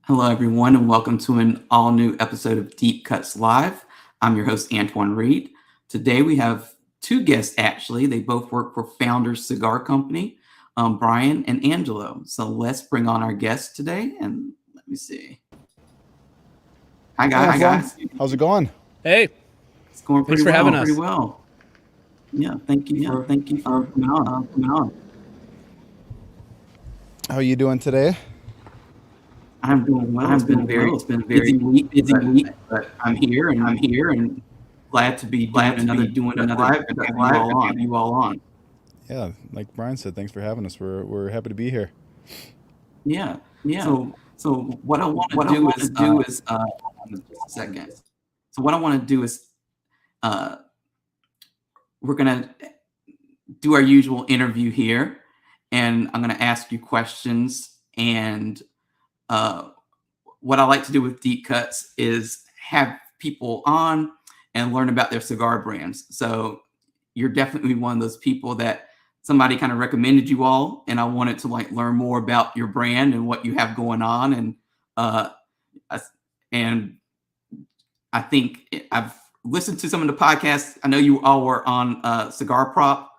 Hello, everyone, and welcome to an all new episode of Deep Cuts Live. I'm your host, Antoine Reid. Today, we have two guests, actually. They both work for Founders Cigar Company, Brian and Angelo. So let's bring on our guests today. And let me see. Hi, guys. Hey, Antoine. How's it going? Hey, It's going thanks pretty for well. having us. Pretty well. Yeah, thank you for coming on. How are you doing today? I'm doing well. It's been a very busy week, but I'm here and glad to be doing another live with you all on. Yeah, like Brian said, thanks for having us. We're happy to be here. Yeah. So what I want to do is just a second. So what I want to do is we're gonna do our usual interview here, and I'm gonna ask you questions. And what I like to do with Deep Cuts is have people on and learn about their cigar brands. So you're definitely one of those people that somebody kind of recommended you all, and I wanted to learn more about your brand and what you have going on. And uh, and I think I've listened to some of the podcasts. I know you all were on Cigar Prop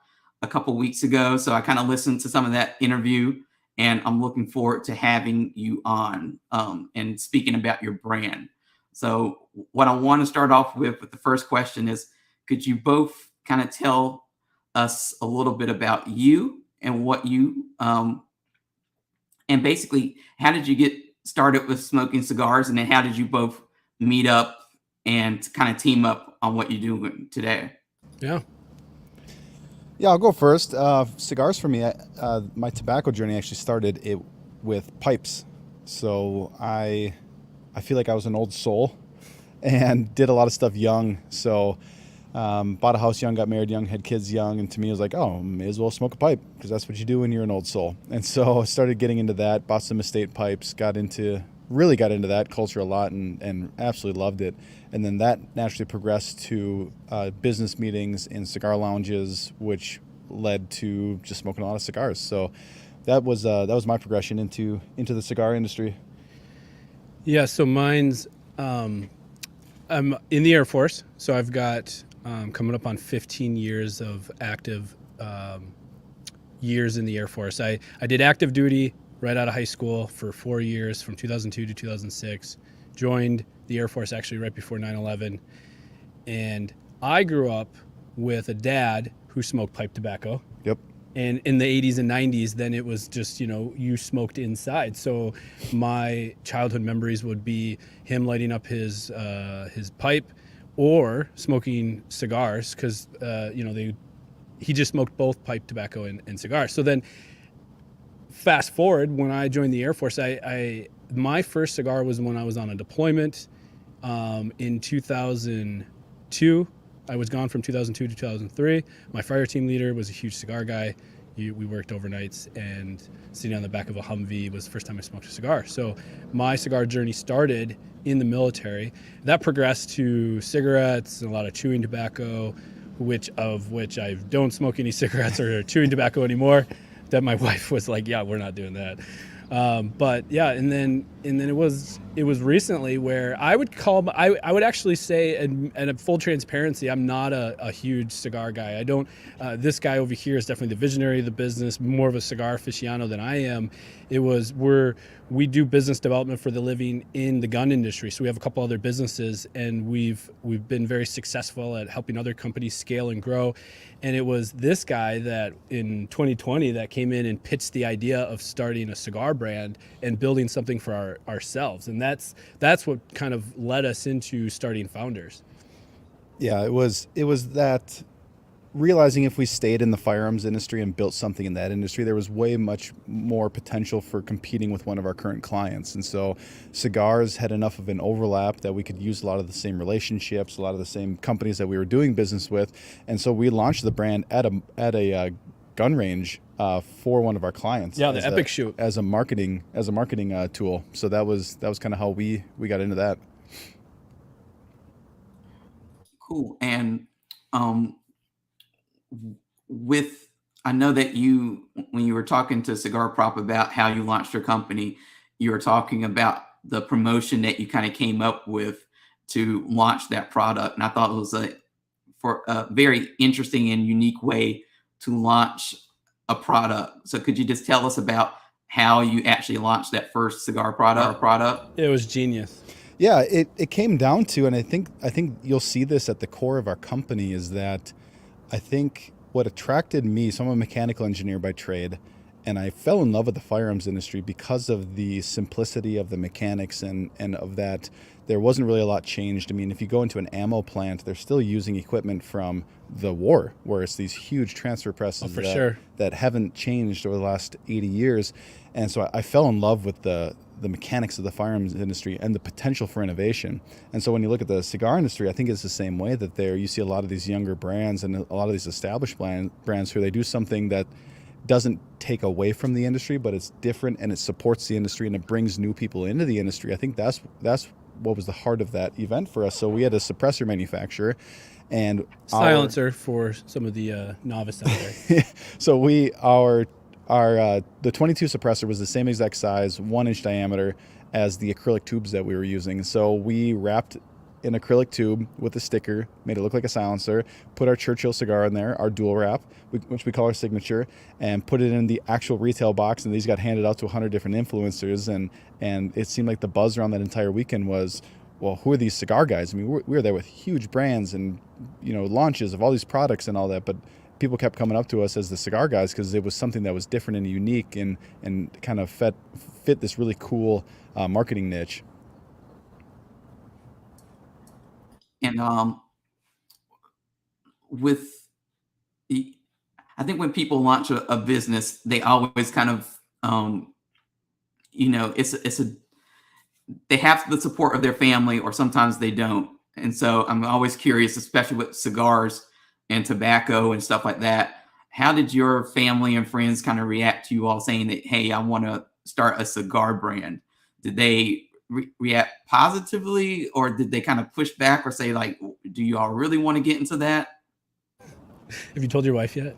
a couple weeks ago, so I kind of listened to some of that interview, and I'm looking forward to having you on and speaking about your brand. So what I want to start off with the first question is, could you both kind of tell us a little bit about you and what you and basically how did you get started with smoking cigars, and then how did you both meet up and kind of team up on what you're doing today? Yeah. Yeah, I'll go first. Cigars for me, my tobacco journey actually started with pipes. So I feel like I was an old soul and did a lot of stuff young. So bought a house young, got married young, had kids young, and to me it was like, oh, may as well smoke a pipe because that's what you do when you're an old soul. And so I started getting into that, bought some estate pipes, really got into that culture a lot and absolutely loved it. And then that naturally progressed to business meetings in cigar lounges, which led to just smoking a lot of cigars. So that was my progression into the cigar industry. Yeah. So mine's, I'm in the Air Force. So I've got coming up on 15 years of active years in the Air Force. I did active duty right out of high school for 4 years from 2002 to 2006. Joined the Air Force actually right before 9/11. And I grew up with a dad who smoked pipe tobacco. Yep. And in the 80s and 90s, then it was just, you smoked inside. So my childhood memories would be him lighting up his pipe or smoking cigars because, he just smoked both pipe tobacco and cigars. So then fast forward, when I joined the Air Force, my first cigar was when I was on a deployment in 2002. I was gone from 2002 to 2003. My fire team leader was a huge cigar guy. We worked overnights, and sitting on the back of a Humvee was the first time I smoked a cigar. So my cigar journey started in the military. That progressed to cigarettes and a lot of chewing tobacco, which I don't smoke any cigarettes or chewing tobacco anymore. That my wife was like, yeah, we're not doing that. But yeah, and then it was recently where I would actually say, and full transparency, I'm not a huge cigar guy. I don't. This guy over here is definitely the visionary of the business, more of a cigar aficionado than I am. We do business development for the living in the gun industry. So we have a couple other businesses, and we've been very successful at helping other companies scale and grow. And it was this guy that in 2020 that came in and pitched the idea of starting a cigar brand and building something for ourselves. And that's what kind of led us into starting Founders. Yeah, it was that realizing if we stayed in the firearms industry and built something in that industry, there was way much more potential for competing with one of our current clients. And so cigars had enough of an overlap that we could use a lot of the same relationships, a lot of the same companies that we were doing business with. And so we launched the brand at a gun range for one of our clients. Yeah, the Epic Shoot as a marketing tool. So that was kind of how we got into that. Cool. And I know that when you were talking to Cigar Prop about how you launched your company, you were talking about the promotion that you kind of came up with to launch that product. And I thought it was a very interesting and unique way to launch a product. So could you just tell us about how you actually launched that first cigar product? It was genius. Yeah, it came down to, and I think you'll see this at the core of our company, is that I think what attracted me, so I'm a mechanical engineer by trade, and I fell in love with the firearms industry because of the simplicity of the mechanics and of that there wasn't really a lot changed. I mean, if you go into an ammo plant, they're still using equipment from the war, where it's these huge transfer presses that haven't changed over the last 80 years. And so I fell in love with the mechanics of the firearms industry and the potential for innovation. And so when you look at the cigar industry, I think it's the same way, that you see a lot of these younger brands and a lot of these established brands who they do something that doesn't take away from the industry, but it's different and it supports the industry and it brings new people into the industry. I think that's what was the heart of that event for us. So we had a suppressor manufacturer and silencer for some of the novice out there. So the 22 suppressor was the same exact size, 1-inch diameter as the acrylic tubes that we were using. So we wrapped an acrylic tube with a sticker, made it look like a silencer, put our Churchill cigar in there, our dual wrap, which we call our signature, and put it in the actual retail box. And these got handed out to 100 different influencers. And it seemed like the buzz around that entire weekend was, well, who are these cigar guys? I mean, we were there with huge brands and, launches of all these products and all that, but people kept coming up to us as the cigar guys because it was something that was different and unique and kind of fit this really cool marketing niche. And I think when people launch a business, they always kind of, they have the support of their family, or sometimes they don't. And so I'm always curious, especially with cigars and tobacco and stuff like that. How did your family and friends kind of react to you all saying that, hey, I want to start a cigar brand? Did they react positively, or did they kind of push back or say, like, do you all really want to get into that? Have you told your wife yet?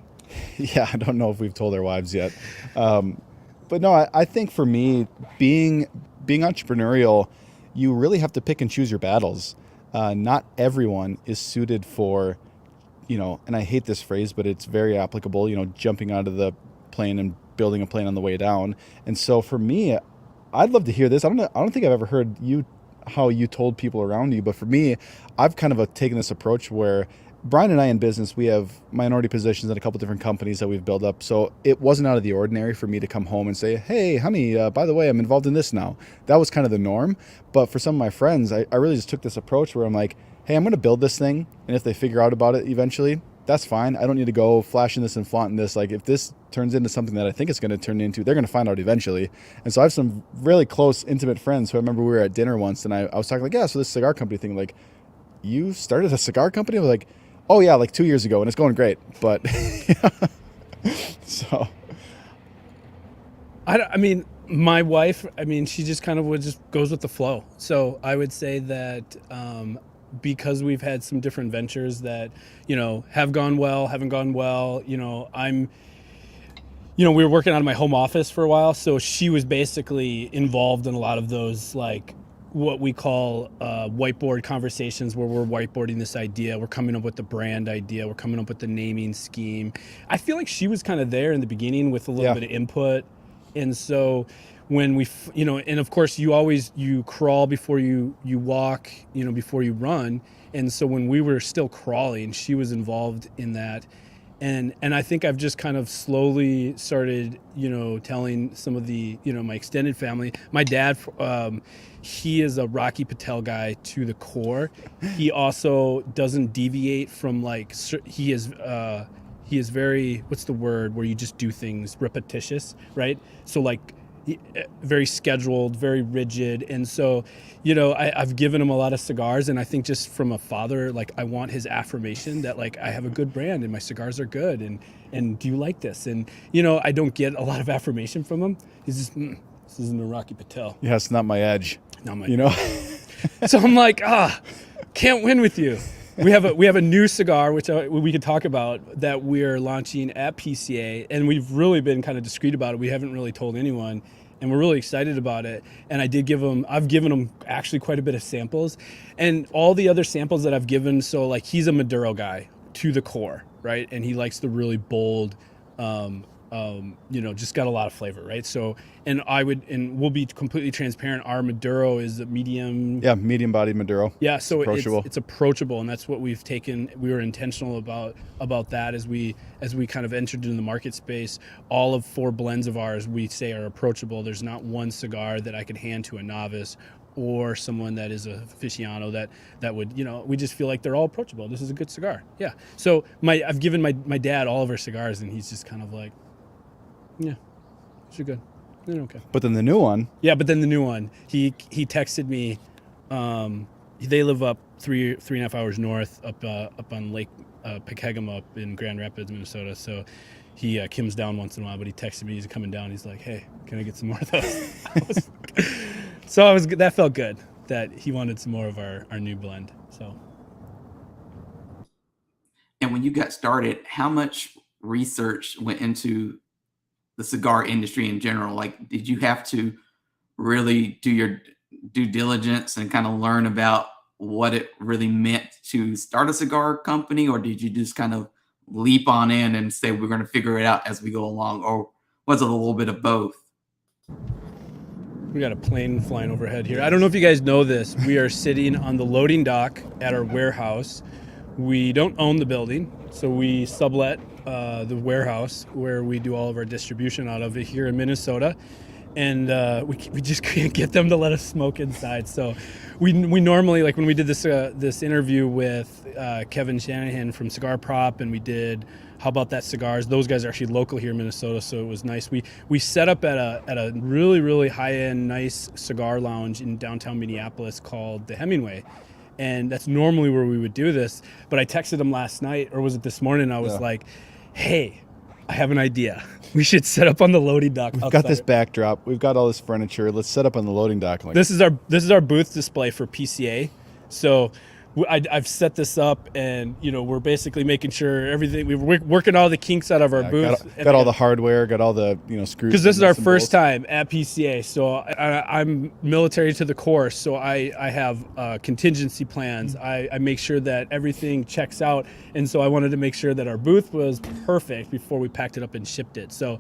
Yeah, I don't know if we've told our wives yet. But no, I think for me, being entrepreneurial, you really have to pick and choose your battles. Not everyone is suited for, and I hate this phrase, but it's very applicable, jumping out of the plane and building a plane on the way down. And so for me, I'd love to hear this. I don't think I've ever heard how you told people around you, but for me, I've kind of taken this approach where Brian and I in business, we have minority positions at a couple different companies that we've built up. So it wasn't out of the ordinary for me to come home and say, hey, honey, by the way, I'm involved in this now. That was kind of the norm. But for some of my friends, I really just took this approach where I'm like, hey, I'm going to build this thing. And if they figure out about it eventually, that's fine. I don't need to go flashing this and flaunting this. Like, if this turns into something that I think it's going to turn into, they're going to find out eventually. And so I have some really close, intimate friends who I remember we were at dinner once and I was talking like, yeah, so this cigar company thing, like, you started a cigar company? I was like, oh yeah, like 2 years ago, and it's going great. But so, I mean, my wife, she just kind of goes with the flow. So I would say that because we've had some different ventures that, have gone well, haven't gone well, we were working out of my home office for a while. So she was basically involved in a lot of those, like, what we call whiteboard conversations, where we're whiteboarding this idea, we're coming up with the brand idea, we're coming up with the naming scheme. I feel like she was kind of there in the beginning with a little bit of input. And so when we, and of course you crawl before you walk, before you run. And so when we were still crawling, she was involved in that. And I think I've just kind of slowly started, telling some of the, my extended family. My dad, he is a Rocky Patel guy to the core. He also doesn't deviate from, like, he is very, what's the word where you just do things repetitious, right? So, like, very scheduled, very rigid. And so, I've given him a lot of cigars, and I think just from a father, like, I want his affirmation that, like, I have a good brand and my cigars are good, and do you like this? And, I don't get a lot of affirmation from him. He's just, this isn't a Rocky Patel. Yeah, it's not my edge. Not my So I'm like, can't win with you. We have a new cigar, which we could talk about, that we're launching at PCA, and we've really been kind of discreet about it. We haven't really told anyone. and we're really excited about it. And I've given him actually quite a bit of samples, and all the other samples that I've given. So like he's a Maduro guy to the core, right? And he likes the really bold, just got a lot of flavor, right? So, and we'll be completely transparent. Our Maduro is a medium. Yeah, medium bodied Maduro. Yeah, so approachable. It's approachable, and that's what we've taken. We were intentional about that as we kind of entered into the market space. All of 4 blends of ours we say are approachable. There's not one cigar that I could hand to a novice or someone that is a aficionado that would, we just feel like they're all approachable. This is a good cigar. Yeah. So I've given my dad all of our cigars, and he's just kind of like, yeah, these are good. They're okay. But then the new one. Yeah, but then the new one, he texted me. They live up 3.5 hours north, up on Lake Pekegama up in Grand Rapids, Minnesota. So he comes down once in a while, but he texted me. He's coming down. He's like, "Hey, can I get some more of those?" That felt good that he wanted some more of our new blend. So. And when you got started, how much research went into the cigar industry in general? Like, did you have to really do your due diligence and kind of learn about what it really meant to start a cigar company? Or did you just kind of leap on in and say, we're going to figure it out as we go along? Or was it a little bit of both? We got a plane flying overhead here. I don't know if you guys know this. We are sitting on the loading dock at our warehouse. We don't own the building, so we sublet the warehouse where we do all of our distribution out of it here in Minnesota. And we just can't get them to let us smoke inside. So we normally, like when we did this interview with Kevin Shanahan from Cigar Prop, and we did How About That Cigars. Those guys are actually local here in Minnesota, so it was nice. We set up at a really, really high-end, nice cigar lounge in downtown Minneapolis called the Hemingway. And that's normally where we would do this. But I texted him last night, or was it this morning? I was like, hey, I have an idea. We should set up on the loading dock. We've got this backdrop. We've got all this furniture. Let's set up on the loading dock. This is our booth display for PCA. So I've set this up, and we're basically making sure everything. We're working all the kinks out of our booth. Got all the hardware. Got all the screws. Because this is our first time at PCA, so I'm military to the core. So I have contingency plans. I make sure that everything checks out, and so I wanted to make sure that our booth was perfect before we packed it up and shipped it. So,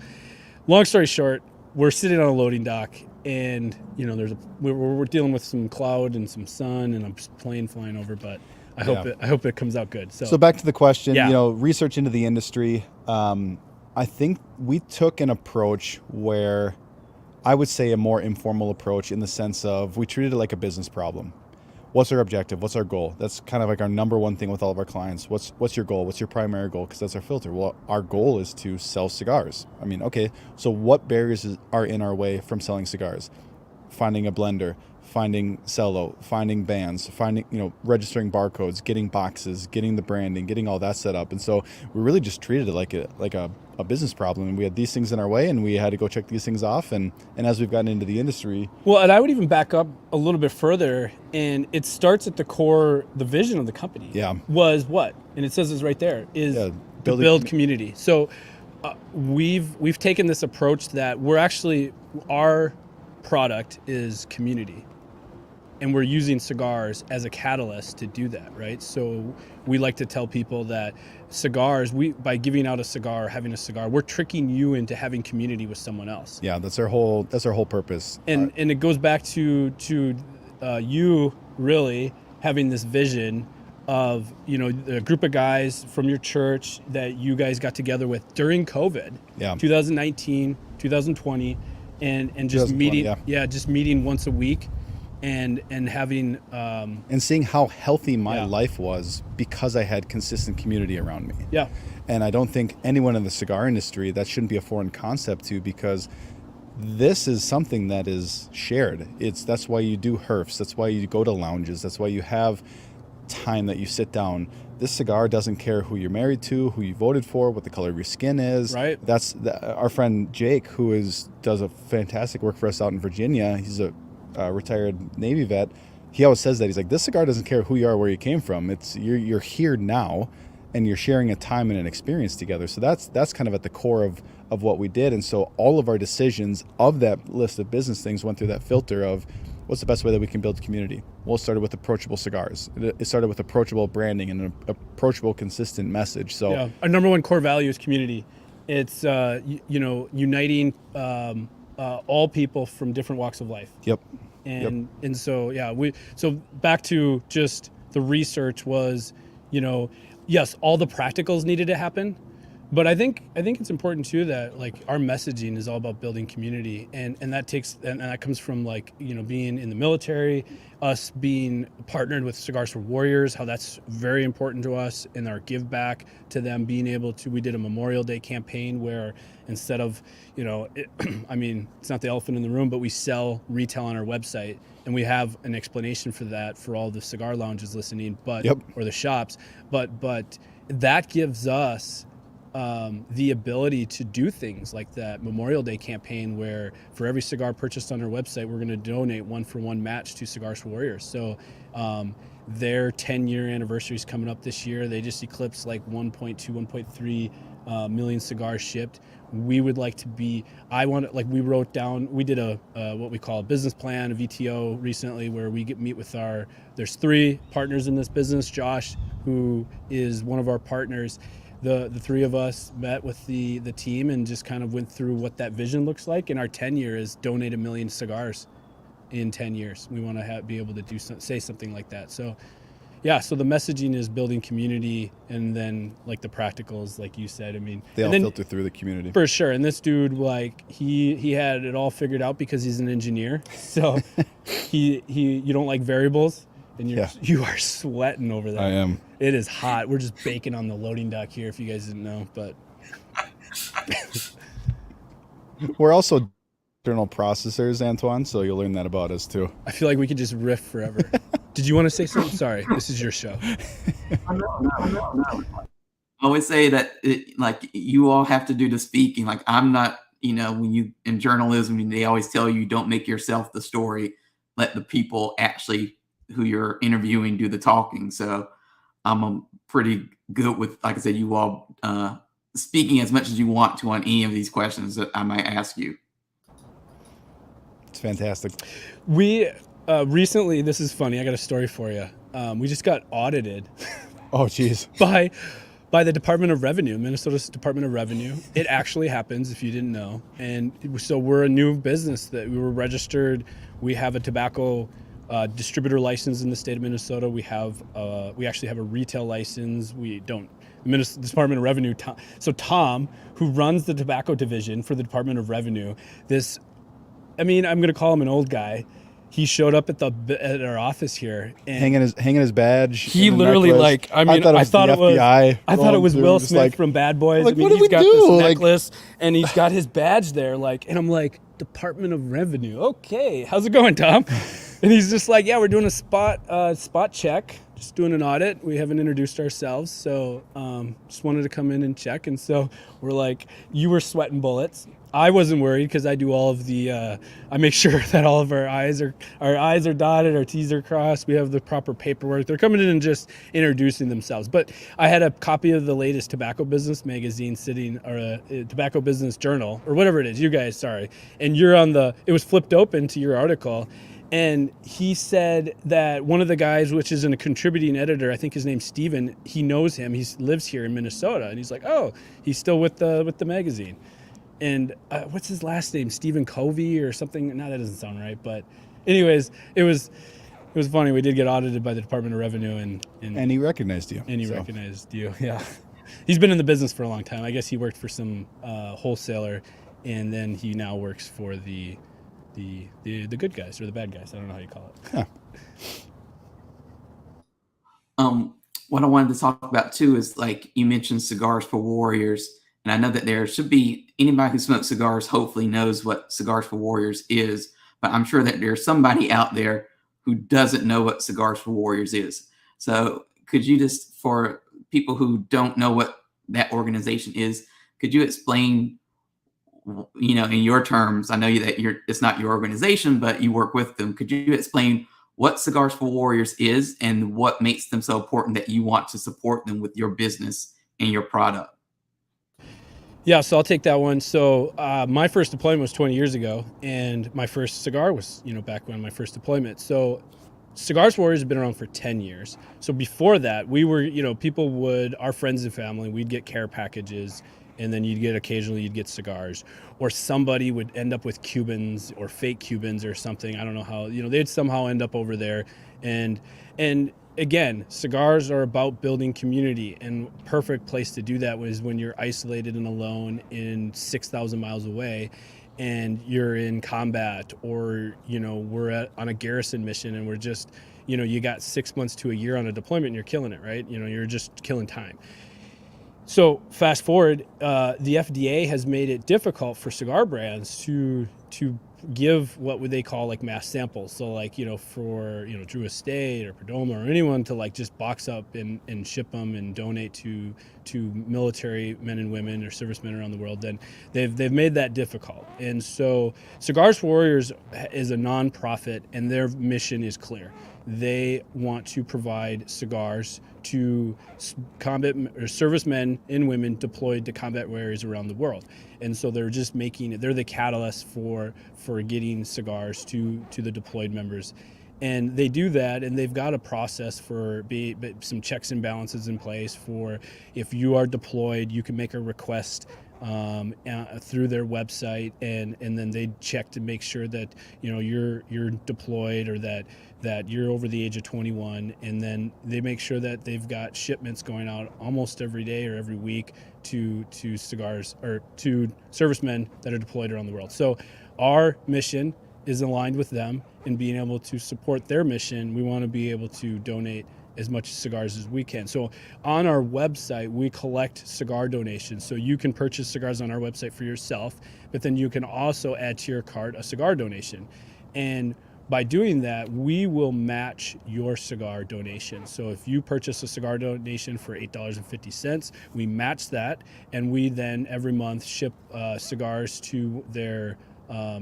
long story short, we're sitting on a loading dock. And we're dealing with some cloud and some sun and a plane flying over, but I hope it comes out good. So back to the question, research into the industry. I think we took an approach where I would say a more informal approach, in the sense of we treated it like a business problem. What's our objective? What's our goal? That's kind of like our number one thing with all of our clients. What's your goal? What's your primary goal? Because that's our filter. Well, our goal is to sell cigars. I mean, okay, so what barriers are in our way from selling cigars? Finding a blender, finding cello, finding bands, registering barcodes, getting boxes, getting the branding, getting all that set up. And so we really just treated it like a business problem. And we had these things in our way, and we had to go check these things off. And as we've gotten into the industry. Well, and I would even back up a little bit further, and it starts at the core. The vision of the company was what? And it says this right there, is to build community. So we've taken this approach that our product is community. And we're using cigars as a catalyst to do that, right? So we like to tell people that cigars, by giving out a cigar, having a cigar, we're tricking you into having community with someone else. Yeah, that's our whole purpose. And it goes back to you really having this vision of a group of guys from your church that you guys got together with during COVID, 2019, 2020, and just meeting, just meeting once a week. And having and seeing how healthy my life was because I had consistent community around me. Yeah. And I don't think anyone in the cigar industry, that shouldn't be a foreign concept to, because this is something that is shared. That's why you do herfs. That's why you go to lounges. That's why you have time that you sit down. This cigar doesn't care who you're married to, who you voted for, what the color of your skin is. Right. That's our friend Jake, who does a fantastic work for us out in Virginia. He's a retired Navy vet. He always says that. He's like, this cigar doesn't care who you are, where you came from. You're here now, and you're sharing a time and an experience together. So that's kind of at the core of what we did. And so all of our decisions of that list of business things went through that filter of what's the best way that we can build community. Well, it started with approachable cigars. It started with approachable branding and an approachable, consistent message. So yeah, our number one core value is community. It's uniting all people from different walks of life. Yep. And so so back to just the research was, yes, all the practicals needed to happen, but I think it's important too that like our messaging is all about building community, and that comes from like, being in the military, us being partnered with Cigars for Warriors, how that's very important to us, and our give back to them, being able to, we did a Memorial Day campaign where instead of, it's not the elephant in the room, but we sell retail on our website, and we have an explanation for that for all the cigar lounges listening, or the shops, but that gives us the ability to do things like that Memorial Day campaign where for every cigar purchased on our website, we're going to donate 1-for-1 match to Cigars for Warriors. So their 10-year anniversary is coming up this year. They just eclipsed like 1.2, 1.3 million cigars shipped. We would like to be, we wrote down, we did a what we call a business plan, a VTO recently, where we meet with there's 3 partners in this business. Josh, who is one of our partners, the 3 of us met with the team and just kind of went through what that vision looks like. And our 10-year is donate 1 million cigars in 10 years. We want to be able to say something like that. So so the messaging is building community, and then like the practicals, like you said, they all filter through the community for sure. And this dude, like he had it all figured out because he's an engineer. So you don't like variables, and you are sweating over there. I am. It is hot. We're just baking on the loading dock here, if you guys didn't know, but we're also internal processors, Antoine, so you'll learn that about us too. I feel like we could just riff forever. Did you want to say something? Sorry, this is your show. No. I always say that you all have to do the speaking. Like I'm not, when you in journalism, they always tell you don't make yourself the story. Let the people actually who you're interviewing do the talking. So I'm pretty good with, like I said, you all speaking as much as you want to on any of these questions that I might ask you. It's fantastic. We recently, this is funny, I got a story for you. We just got audited. Oh, geez. by the Department of Revenue, Minnesota's Department of Revenue. It actually happens, if you didn't know. And so we're a new business that we were registered. We have a tobacco distributor license in the state of Minnesota. We actually have a retail license. We don't. The Department of Revenue. Tom, who runs the tobacco division for the Department of Revenue, I'm going to call him an old guy. He showed up at our office here, and hanging his badge. He literally necklace. I thought it was Will Smith from Bad Boys. Like, he's got this necklace, and he's got his badge there. And I'm like, Department of Revenue. Okay, how's it going, Tom? And he's just like, we're doing a spot check, just doing an audit. We haven't introduced ourselves, so just wanted to come in and check. And so we're like, you were sweating bullets. I wasn't worried because I do all of the, I make sure that all of our I's are dotted, our T's are crossed. We have the proper paperwork. They're coming in and just introducing themselves. But I had a copy of the latest tobacco business magazine or a tobacco business journal, or whatever it is, you guys, sorry. And it was flipped open to your article. And he said that one of the guys, which is a contributing editor, I think his name's Steven, he knows him. He lives here in Minnesota. And he's like, oh, he's still with the magazine. And what's his last name? Stephen Covey or something? No, that doesn't sound right. But anyways, it was funny. We did get audited by the Department of Revenue. And he recognized you. Recognized you, yeah. He's been in the business for a long time. I guess he worked for some wholesaler, and then he now works for the good guys or the bad guys. I don't know how you call it. Huh. What I wanted to talk about too is, like you mentioned, Cigars for Warriors. And I know that there should be anybody who smokes cigars hopefully knows what Cigars for Warriors is, but I'm sure that there's somebody out there who doesn't know what Cigars for Warriors is. So could you just, for people who don't know what that organization is, could you explain, in your terms, I know that it's not your organization, but you work with them. Could you explain what Cigars for Warriors is and what makes them so important that you want to support them with your business and your product. Yeah, so I'll take that one. So my first deployment was 20 years ago, and my first cigar was, back when my first deployment. So Cigars for Warriors have been around for 10 years. So before that, we were, people would, our friends and family, we'd get care packages, and then occasionally you'd get cigars, or somebody would end up with Cubans or fake Cubans or something. I don't know how, they'd somehow end up over there. And again, cigars are about building community, and perfect place to do that was when you're isolated and alone in 6,000 miles away, and you're in combat, or we're on a garrison mission, and we're just you got 6 months to a year on a deployment, and you're killing it, right? You're just killing time. So fast forward, the FDA has made it difficult for cigar brands to give what would they call like mass samples. So like, for, Drew Estate or Perdomo or anyone to like just box up and ship them and donate to military men and women or servicemen around the world, then they've made that difficult. And so Cigars for Warriors is a nonprofit, and their mission is clear. They want to provide cigars to combat or servicemen and women deployed to combat areas around the world. And so they're just they're the catalyst for getting cigars to the deployed members. And they do that, and they've got a process for some checks and balances in place for if you are deployed, you can make a request through their website, and then they check to make sure that you're deployed, or that you're over the age of 21, and then they make sure that they've got shipments going out almost every day or every week to cigars or to servicemen that are deployed around the world. So our mission is aligned with them in being able to support their mission. We want to be able to donate as much cigars as we can. So on our website, we collect cigar donations. So you can purchase cigars on our website for yourself, but then you can also add to your cart a cigar donation. And by doing that, we will match your cigar donation. So if you purchase a cigar donation for $8.50, we match that, and we then every month ship cigars to their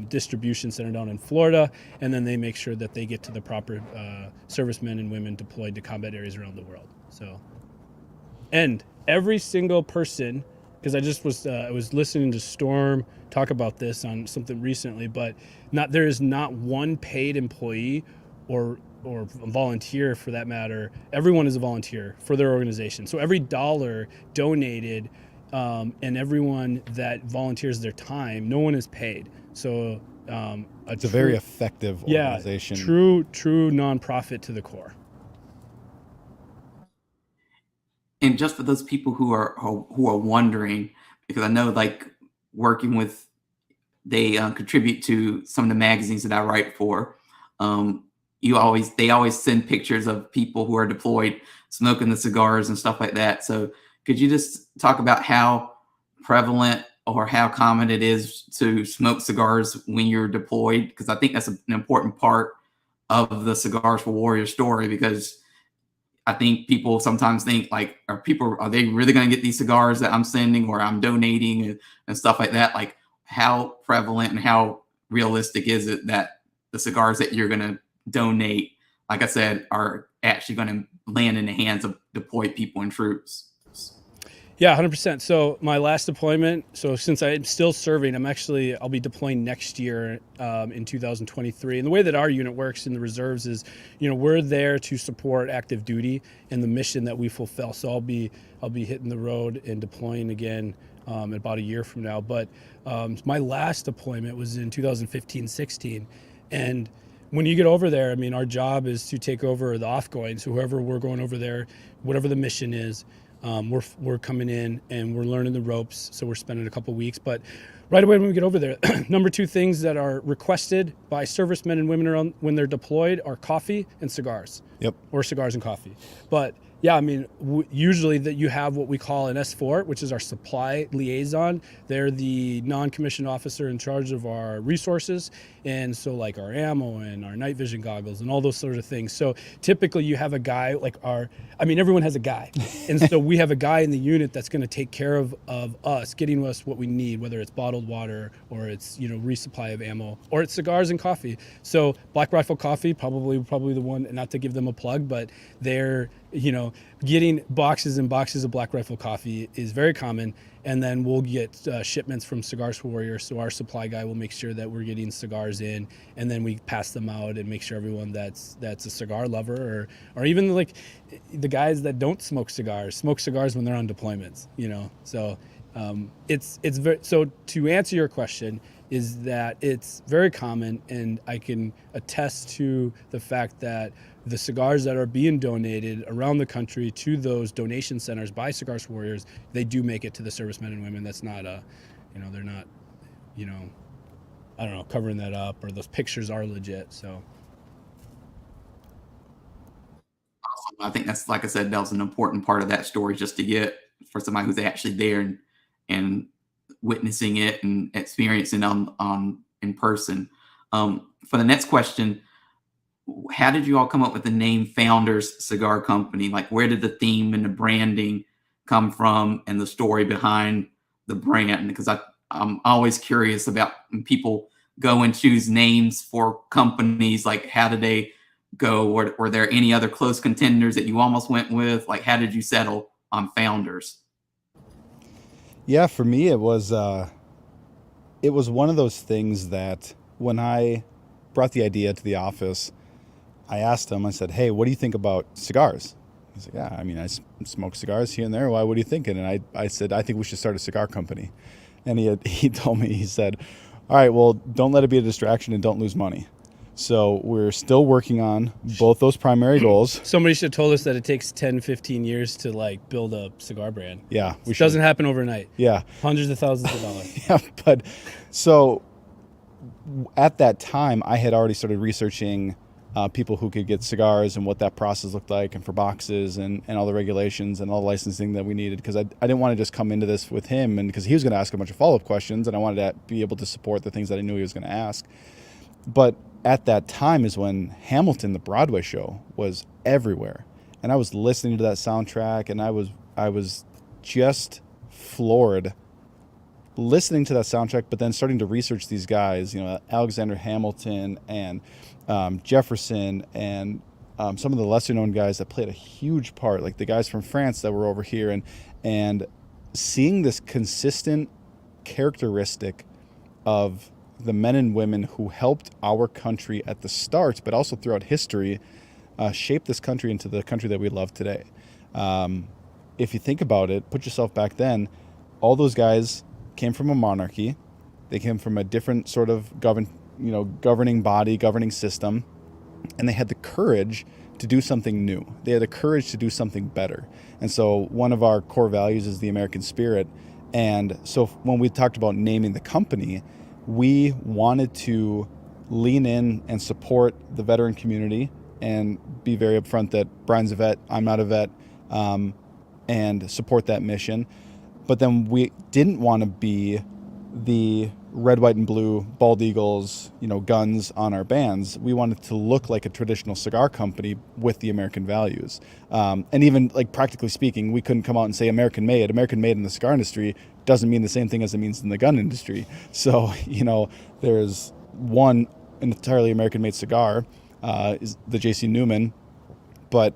distribution center down in Florida, and then they make sure that they get to the proper servicemen and women deployed to combat areas around the world. So, and every single person, because I was listening to Storm talk about this on something recently, but there is not one paid employee or volunteer for that matter. Everyone is a volunteer for their organization. So every dollar donated, and everyone that volunteers their time, no one is paid. So it's a very effective organization. Yeah, true nonprofit to the core. And just for those people who are wondering, because I know like working with, they contribute to some of the magazines that I write for. They always send pictures of people who are deployed smoking the cigars and stuff like that. So could you just talk about how prevalent or how common it is to smoke cigars when you're deployed? Because I think that's an important part of the Cigars for Warriors story, because I think people sometimes think like, are they really going to get these cigars that I'm sending or I'm donating and stuff like that? Like, how prevalent and how realistic is it that the cigars that you're going to donate, like I said, are actually going to land in the hands of deployed people and troops? Yeah, 100%. So my last deployment, so since I'm still serving, I'll be deploying next year in 2023. And the way that our unit works in the reserves is, we're there to support active duty and the mission that we fulfill. So I'll be hitting the road and deploying again in about a year from now. But my last deployment was in 2015-16. And when you get over there, our job is to take over the off-going. So whoever we're going over there, whatever the mission is, we're coming in and we're learning the ropes. So we're spending a couple weeks, but right away when we get over there, number two things that are requested by servicemen and women when they're deployed are coffee and cigars. Yep. Or cigars and coffee. But Yeah, I mean, usually that you have what we call an S4, which is our supply liaison. They're the non-commissioned officer in charge of our resources, and so like our ammo and our night vision goggles and all those sort of things. So typically you have a guy like everyone has a guy, and so we have a guy in the unit that's going to take care of us, getting us what we need, whether it's bottled water or it's resupply of ammo or it's cigars and coffee. So Black Rifle Coffee, probably the one, not to give them a plug, but they're getting boxes and boxes of Black Rifle Coffee is very common. And then we'll get shipments from Cigars for Warriors. So our supply guy will make sure that we're getting cigars in, and then we pass them out and make sure everyone that's a cigar lover or even like the guys that don't smoke cigars when they're on deployments, So it's very, so to answer your question is that it's very common, and I can attest to the fact that the cigars that are being donated around the country to those donation centers by Cigars for Warriors, they do make it to the servicemen and women. That's not they're not, I don't know, covering that up, or those pictures are legit. So I think that's, like I said, that was an important part of that story, just to get for somebody who's actually there and witnessing it and experiencing on in person. For the next question, how did you all come up with the name Founders Cigar Company? Like, where did the theme and the branding come from, and the story behind the brand? Because I'm always curious about when people go and choose names for companies. Like, how did they go? Were there any other close contenders that you almost went with? Like, how did you settle on Founders? Yeah, for me, it was one of those things that when I brought the idea to the office, I asked him, I said, hey, what do you think about cigars? He's like, yeah, I mean, I smoke cigars here and there. Why, what are you thinking? And I said, I think we should start a cigar company. And he told me, he said, all right, well, don't let it be a distraction and don't lose money. So we're still working on both those primary goals. somebody should have told us that it takes 10, 15 years to like build a cigar brand. Yeah. It doesn't happen overnight. Yeah. Hundreds of thousands of dollars. Yeah, but so at that time, I had already started researching people who could get cigars and what that process looked like, and for boxes and all the regulations and all the licensing that we needed, because I didn't want to just come into this with him, and because he was going to ask a bunch of follow-up questions, and I wanted to be able to support the things that I knew he was going to ask. But at that time is when Hamilton, the Broadway show, was everywhere, and I was listening to that soundtrack, and I was just floored listening to that soundtrack, but then starting to research these guys, Alexander Hamilton and Jefferson and some of the lesser known guys that played a huge part, like the guys from France that were over here, and seeing this consistent characteristic of the men and women who helped our country at the start, but also throughout history, shape this country into the country that we love today. If you think about it, put yourself back then, all those guys came from a monarchy. They came from a different sort of governing body, governing system, and they had the courage to do something new. They had the courage to do something better. And so one of our core values is the American spirit. And so when we talked about naming the company, we wanted to lean in and support the veteran community and be very upfront that Brian's a vet, I'm not a vet, and support that mission. But then we didn't want to be the red, white, and blue bald eagles, guns on our bands. We wanted to look like a traditional cigar company with the American values. And even like practically speaking, we couldn't come out and say American made. American made in the cigar industry doesn't mean the same thing as it means in the gun industry. So, there's one entirely American made cigar, is the J.C. Newman, but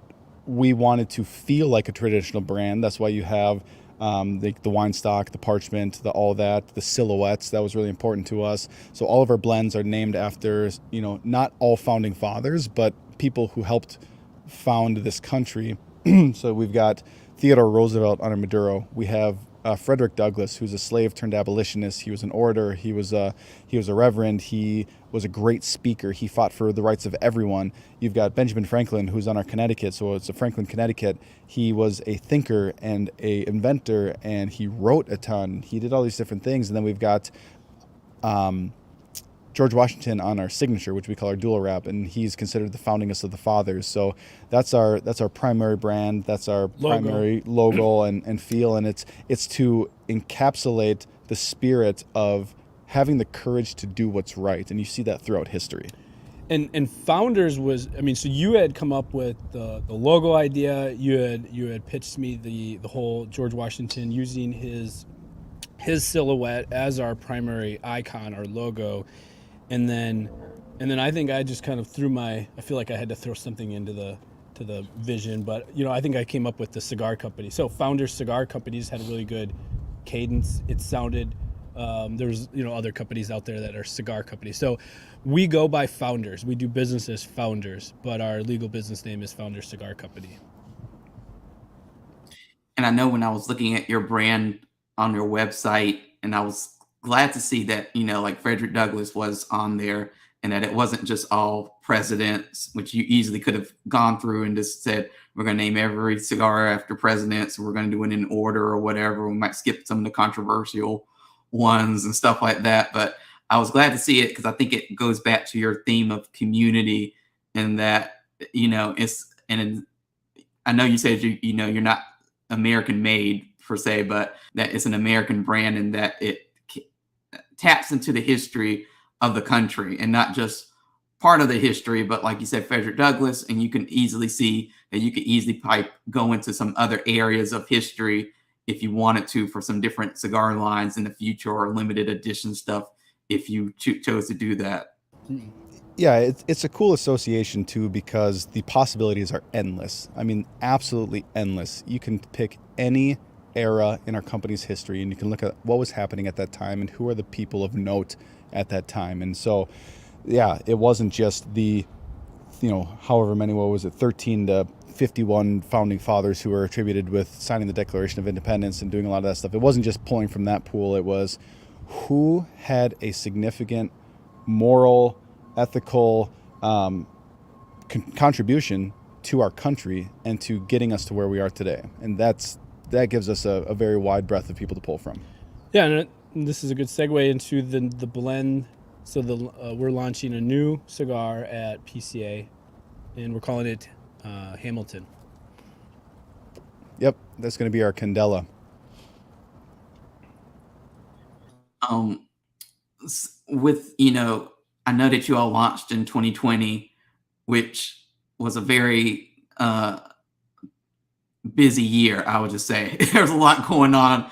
we wanted to feel like a traditional brand. That's why you have the wine stock, the parchment, all that, the silhouettes. That was really important to us. So all of our blends are named after, not all founding fathers, but people who helped found this country. So we've got Theodore Roosevelt on our Maduro. We have Frederick Douglass, who's a slave turned abolitionist. He was an orator. He was a reverend. He was a great speaker. He fought for the rights of everyone. You've got Benjamin Franklin, who's on our Connecticut. So it's a Franklin, Connecticut. He was a thinker and a inventor, and he wrote a ton. He did all these different things. And then we've got George Washington on our signature, which we call our dual wrap, and he's considered the foundingest of the fathers. So that's our primary brand, that's our primary logo and feel, and it's to encapsulate the spirit of having the courage to do what's right, and you see that throughout history. And Founders was, I mean, so you had come up with the logo idea. You had pitched me the whole George Washington using his silhouette as our primary icon, our logo, and then I think I just kind of I feel like I had to throw something into the vision, but I think I came up with the Cigar Company. So Founders Cigar Company just had a really good cadence. It sounded there's other companies out there that are cigar companies. So we go by Founders. We do business as Founders, but our legal business name is Founders Cigar Company. And I know when I was looking at your brand on your website, and I was glad to see that, like Frederick Douglass was on there, and that it wasn't just all presidents, which you easily could have gone through and just said, we're going to name every cigar after presidents. We're going to do it in order or whatever. We might skip some of the controversial ones and stuff like that. But I was glad to see it because I think it goes back to your theme of community, and that, and I know you said you're not American made per se, but that it's an American brand, and that it taps into the history of the country, and not just part of the history, but like you said, Frederick Douglass, and you can easily see that you could easily go into some other areas of history if you wanted to for some different cigar lines in the future, or limited edition stuff if you chose to do that. Yeah, it's a cool association too, because the possibilities are endless. I mean, absolutely endless. You can pick any era in our company's history, and you can look at what was happening at that time and who are the people of note at that time. And so, yeah, it wasn't just the, however many, 13 to 51 founding fathers who were attributed with signing the Declaration of Independence and doing a lot of that stuff. It wasn't just pulling from that pool. It was who had a significant moral, ethical contribution to our country and to getting us to where we are today. And that gives us a very wide breadth of people to pull from. Yeah, and this is a good segue into the blend. So we're launching a new cigar at PCA, and we're calling it Hamilton. Yep, that's going to be our Candela. With, I know that you all launched in 2020, which was a very busy year, I would just say. There's a lot going on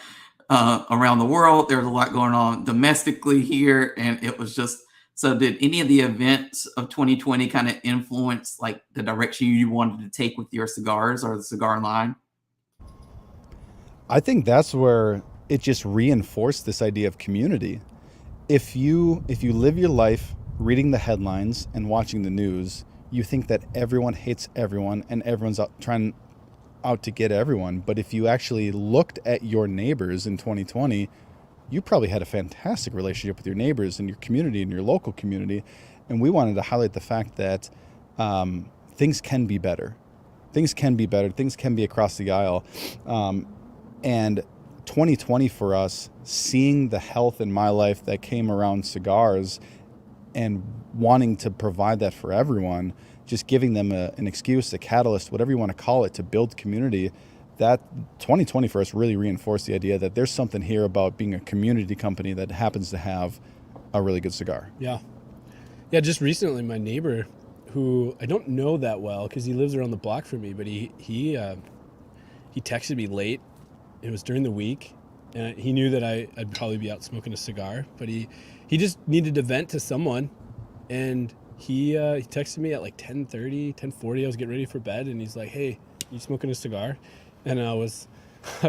around the world. There's a lot going on domestically here. And it was just, so did any of the events of 2020 kind of influence like the direction you wanted to take with your cigars or the cigar line? I think that's where it just reinforced this idea of community. If you live your life reading the headlines and watching the news, you think that everyone hates everyone and everyone's trying to get everyone. But if you actually looked at your neighbors in 2020, you probably had a fantastic relationship with your neighbors and your community and your local community. And we wanted to highlight the fact that things can be better. Things can be better. Things can be across the aisle. And 2020 for us, seeing the health in my life that came around cigars and wanting to provide that for everyone, just giving them an excuse, a catalyst, whatever you want to call it, to build community, that 2020 for us really reinforced the idea that there's something here about being a community company that happens to have a really good cigar. Yeah. Yeah, just recently my neighbor, who I don't know that well because he lives around the block from me, but he texted me late. It was during the week, and he knew that I'd probably be out smoking a cigar, but he just needed to vent to someone, and he texted me at like 10:30, 10:40. I was getting ready for bed, and he's like, "Hey, you smoking a cigar?" And I was...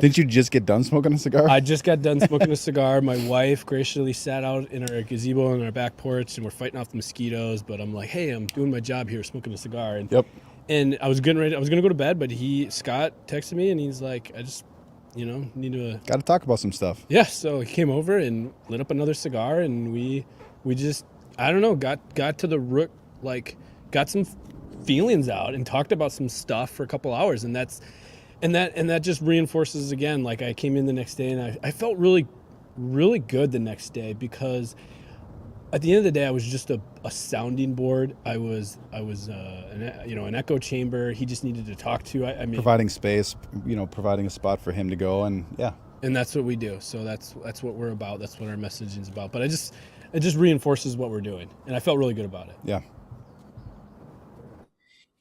Did you just get done smoking a cigar? I just got done smoking a cigar. My wife graciously sat out in our gazebo on our back porch, and we're fighting off the mosquitoes, but I'm like, "Hey, I'm doing my job here, smoking a cigar." And, yep. And I was going to go to bed, but Scott texted me, and he's like, "I just... need to..." Got to talk about some stuff. Yeah, so he came over and lit up another cigar, and we just, I don't know, got to the root, like, got some feelings out and talked about some stuff for a couple hours, and that just reinforces again. Like, I came in the next day and I felt really, really good the next day, because At the end of the day, I was just a sounding board. I was an echo chamber. He just needed to talk to. I mean, Providing space, providing a spot for him to go, and yeah. and that's what we do. So that's what we're about. That's what our messaging is about. But it just reinforces what we're doing, and I felt really good about it. Yeah.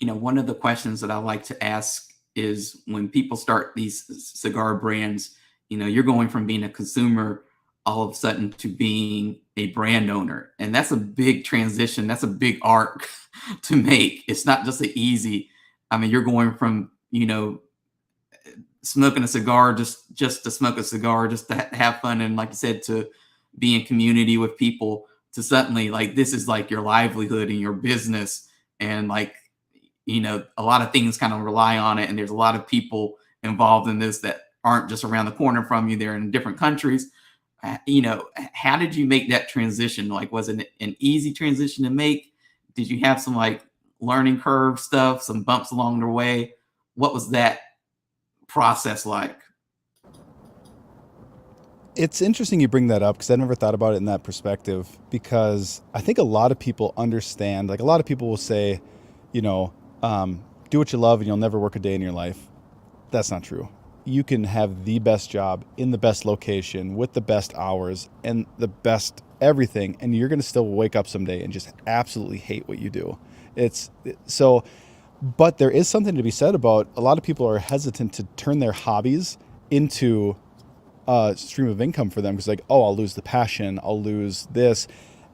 One of the questions that I like to ask is when people start these cigar brands, you're going from being a consumer all of a sudden to being a brand owner. And that's a big transition. That's a big arc to make. It's not just an easy, you're going from, smoking a cigar, just to smoke a cigar, just to have fun. And like you said, to be in community with people, to suddenly like, this is like your livelihood and your business. And like, a lot of things kind of rely on it. And there's a lot of people involved in this that aren't just around the corner from you. They're in different countries. How did you make that transition? Like, was it an easy transition to make? Did you have some like learning curve stuff, some bumps along the way? What was that process like? It's interesting you bring that up because I never thought about it in that perspective, because I think a lot of people understand, like a lot of people will say, do what you love and you'll never work a day in your life. That's not true. You can have the best job in the best location with the best hours and the best everything, and you're going to still wake up someday and just absolutely hate what you do. But there is something to be said about a lot of people are hesitant to turn their hobbies into a stream of income for them because like, oh, I'll lose the passion, I'll lose this.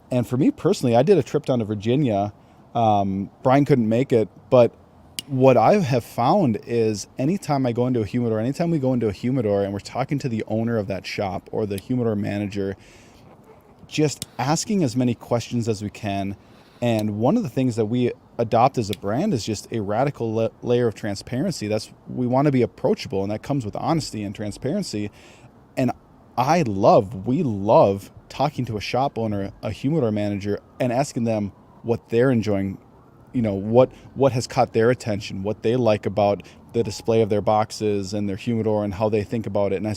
And for me personally, I did a trip down to Virginia. Brian couldn't make it, but what I have found is anytime I go into a humidor, anytime we go into a humidor and we're talking to the owner of that shop or the humidor manager, just asking as many questions as we can. And one of the things that we adopt as a brand is just a radical layer of transparency. We want to be approachable, and that comes with honesty and transparency. And we love talking to a shop owner, a humidor manager, and asking them what they're enjoying, what has caught their attention, what they like about the display of their boxes and their humidor and how they think about it. And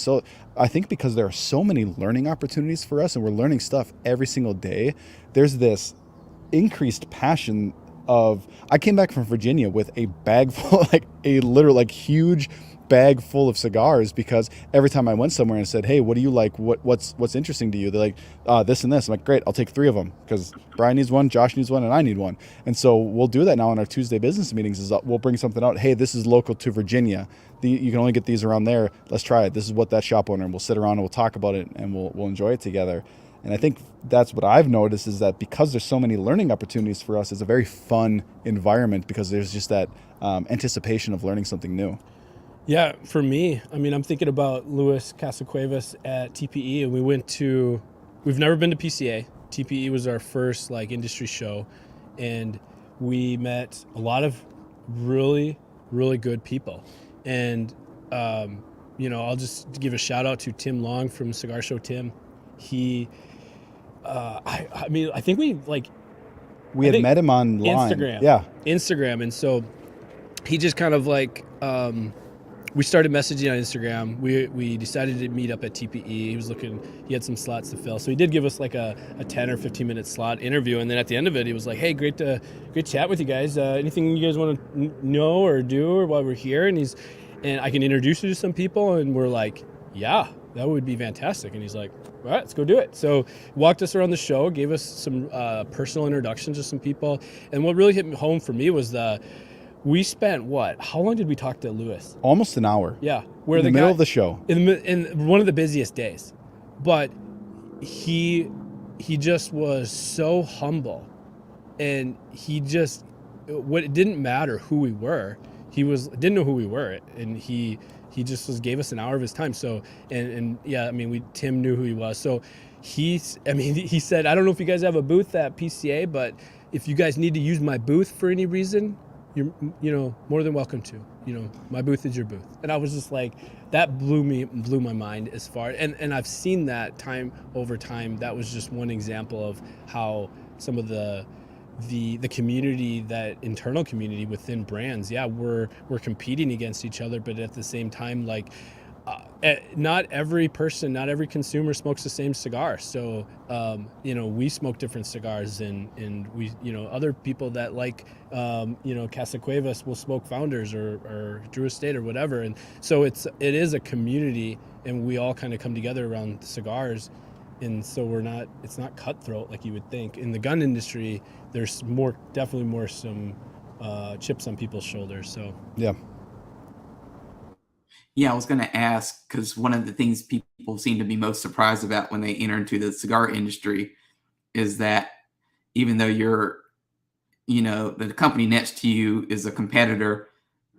I think because there are so many learning opportunities for us and we're learning stuff every single day, there's this increased passion I came back from Virginia with a bag full, like a literal, like huge bag full of cigars, because every time I went somewhere and said, hey, what do you like? What's interesting to you? They're like, this and this. I'm like, great, I'll take 3 of them because Brian needs one, Josh needs one, and I need one. And so we'll do that now in our Tuesday business meetings is we'll bring something out. Hey, this is local to Virginia. You can only get these around there. Let's try it. This is what that shop owner, and we'll sit around and we'll talk about it and we'll enjoy it together. And I think that's what I've noticed is that because there's so many learning opportunities for us, it's a very fun environment because there's just that anticipation of learning something new. Yeah, for me, I'm thinking about Luis Casacuevas at TPE, and we've never been to PCA. TPE was our first like industry show, and we met a lot of really, really good people. And, I'll just give a shout out to Tim Long from Cigar Show Tim. He, I think we had met him online. Instagram. Yeah. Instagram. And so he just kind of like, we started messaging on Instagram. We decided to meet up at TPE. He had some slots to fill. So he did give us like a 10 or 15 minute slot interview. And then at the end of it, he was like, hey, great chat with you guys. Anything you guys want to know or do or while we're here? And I can introduce you to some people. And we're like, yeah, that would be fantastic. And he's like, all right, let's go do it. So walked us around the show, gave us some personal introductions to some people. And what really hit home for me was we spent how long did we talk to Lewis? Almost an hour. Yeah. In the middle of the show. In one of the busiest days. But he just was so humble. And it didn't matter who we were. Didn't know who we were. And he just gave us an hour of his time. So, and yeah, Tim knew who he was. So he said, I don't know if you guys have a booth at PCA, but if you guys need to use my booth for any reason, you're more than welcome to. My booth is your booth. And I was just like, that blew my mind as far. And I've seen that time over time. That was just one example of how some of the community, that internal community within brands, we're competing against each other, but at the same time, like not every person, not every consumer smokes the same cigar. So, we smoke different cigars, and we, other people that like, Casa Cuevas will smoke Founders or Drew Estate or whatever. And so it is a community, and we all kind of come together around cigars. And so it's not cutthroat like you would think. In the gun industry, there's definitely more some chips on people's shoulders. So, Yeah. Yeah, I was going to ask, because one of the things people seem to be most surprised about when they enter into the cigar industry is that even though the company next to you is a competitor,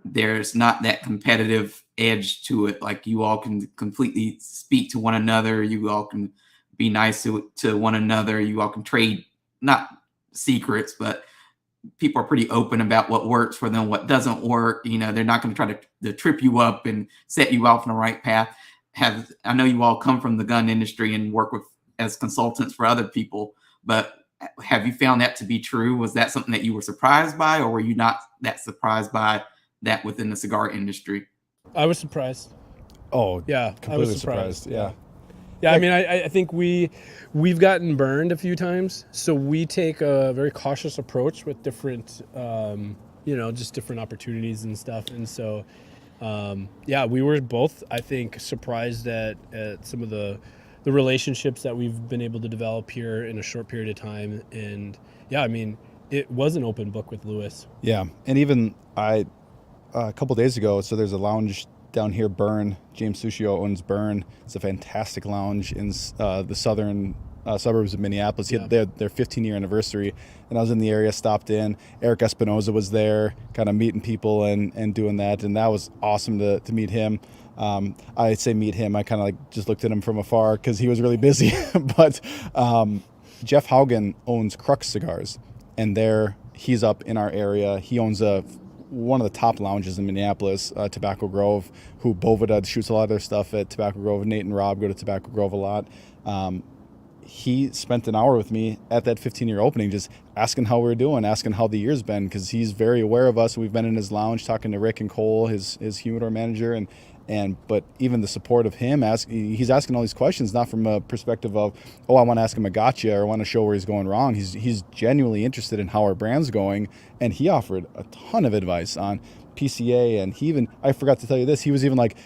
there's not that competitive edge to it. Like, you all can completely speak to one another. You all can be nice to one another. You all can trade, not secrets, but people are pretty open about what works for them, what doesn't work. They're not going to try to trip you up and set you off on the right path. I know you all come from the gun industry and work as consultants for other people, but have you found that to be true? Was that something that you were surprised by, or were you not that surprised by that within the cigar industry? I was surprised. Oh, Yeah, completely I was surprised. Yeah. Yeah, I mean, I think we've gotten burned a few times, so we take a very cautious approach with different, just different opportunities and stuff. And so, we were both, I think, surprised at some of the relationships that we've been able to develop here in a short period of time. And yeah, I mean, it was an open book with Lewis. Yeah, and even a couple days ago, so there's a lounge down here, Burn. James Sushio owns Burn. It's a fantastic lounge in the southern suburbs of Minneapolis. He had their 15-year anniversary, and I was in the area, stopped in. Eric Espinoza was there, kind of meeting people and doing that, and that was awesome to meet him. I say meet him, I kind of like just looked at him from afar because he was really busy. But Jeff Haugen owns Crux Cigars, and he's up in our area. He owns one of the top lounges in Minneapolis, Tobacco Grove, who Bovida shoots a lot of their stuff at Tobacco Grove. Nate and Rob go to Tobacco Grove a lot. He spent an hour with me at that 15-year opening, just asking how we were doing, asking how the year's been, because he's very aware of us. We've been in his lounge talking to Rick and Cole, his humidor manager, but even the support of him, he's asking all these questions, not from a perspective of, I want to ask him a gotcha or I want to show where he's going wrong. He's genuinely interested in how our brand's going, and he offered a ton of advice on PCA. And I forgot to tell you this, he was even like,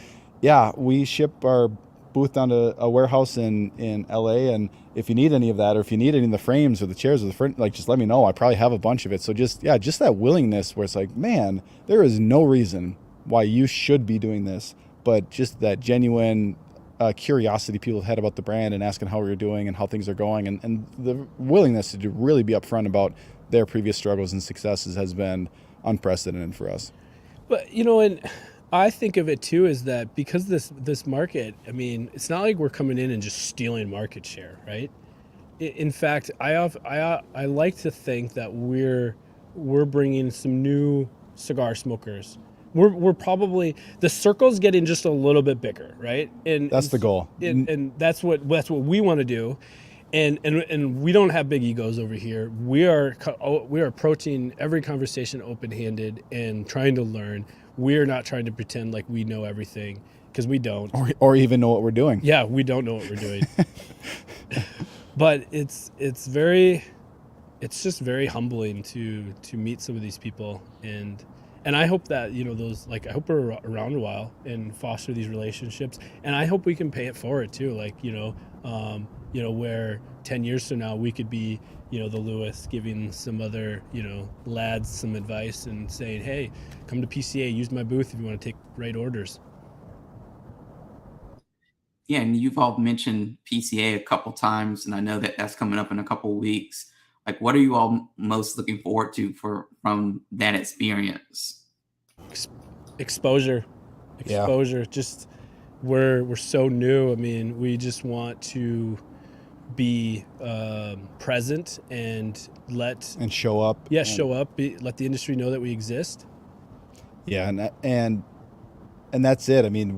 yeah, we ship our booth down to a warehouse in LA, and if you need any of that, or if you need any of the frames or the chairs or the front, like, just let me know. I probably have a bunch of it. So just that willingness where it's like, man, there is no reason why you should be doing this, but just that genuine curiosity people had about the brand and asking how we were doing and how things are going, and the willingness to really be upfront about their previous struggles and successes has been unprecedented for us. But, and I think of it too is that because this market, I mean, it's not like we're coming in and just stealing market share, right? In fact, I like to think that we're bringing some new cigar smokers. We're probably, the circle's getting just a little bit bigger, right? And that's the goal. And that's what we want to do. And we don't have big egos over here. We are approaching every conversation open-handed and trying to learn. We're not trying to pretend like we know everything, because we don't. Or even know what we're doing. Yeah, we don't know what we're doing. But it's just very humbling to meet some of these people, and I hope that those, like, I hope we're around a while and foster these relationships, and I hope we can pay it forward too, like where 10 years from now we could be the Lewis giving some other lads some advice and saying, hey, come to PCA, use my booth if you want to take right orders. Yeah, and you've all mentioned PCA a couple times, and I know that that's coming up in a couple of weeks. Like, what are you all most looking forward to from that experience? Exposure. Yeah. Just we're so new. I mean, we just want to be present and show up. Show up. Let the industry know that we exist. Yeah, and that's it. I mean,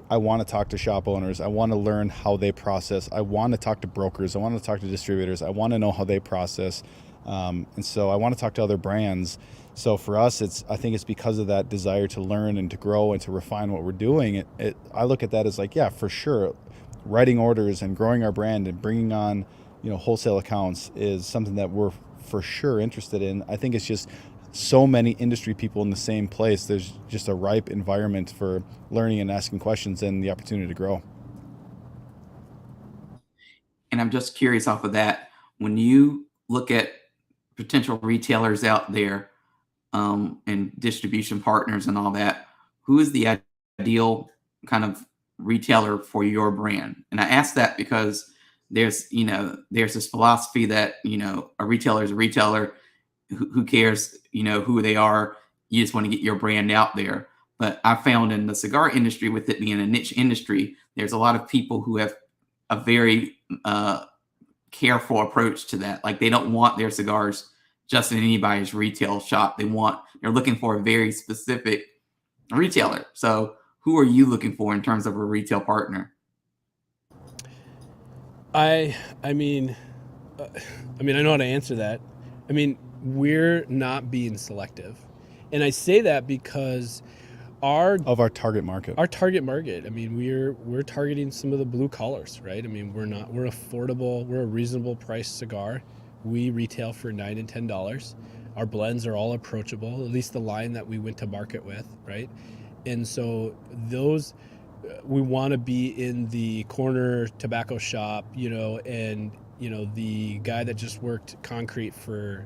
I want to talk to shop owners. I want to learn how they process. I want to talk to brokers. I want to talk to distributors. I want to know how they process. And so I want to talk to other brands So for us, I think it's because of that desire to learn and to grow and to refine what we're doing. I look at that as like, yeah, for sure, writing orders and growing our brand and bringing on, wholesale accounts is something that we're for sure interested in. I think it's just so many industry people in the same place. There's just a ripe environment for learning and asking questions and the opportunity to grow. And I'm just curious off of that, when you look at potential retailers out there, and distribution partners and all that, who is the ideal kind of retailer for your brand? And I ask that because there's this philosophy that, a retailer is a retailer. Who cares, who they are? You just want to get your brand out there. But I found in the cigar industry, with it being a niche industry, there's a lot of people who have a very careful approach to that. Like, they don't want their cigars just in anybody's retail shop. They're looking for a very specific retailer. So who are you looking for in terms of a retail partner? I mean, I know how to answer that. I mean, we're not being selective. And I say that because our target market. I mean, we're targeting some of the blue collars, right? I mean, we're affordable. We're a reasonable priced cigar. We retail for $9 and $10. Our blends are all approachable, at least the line that we went to market with, right? And so we want to be in the corner tobacco shop, and, the guy that just worked concrete for,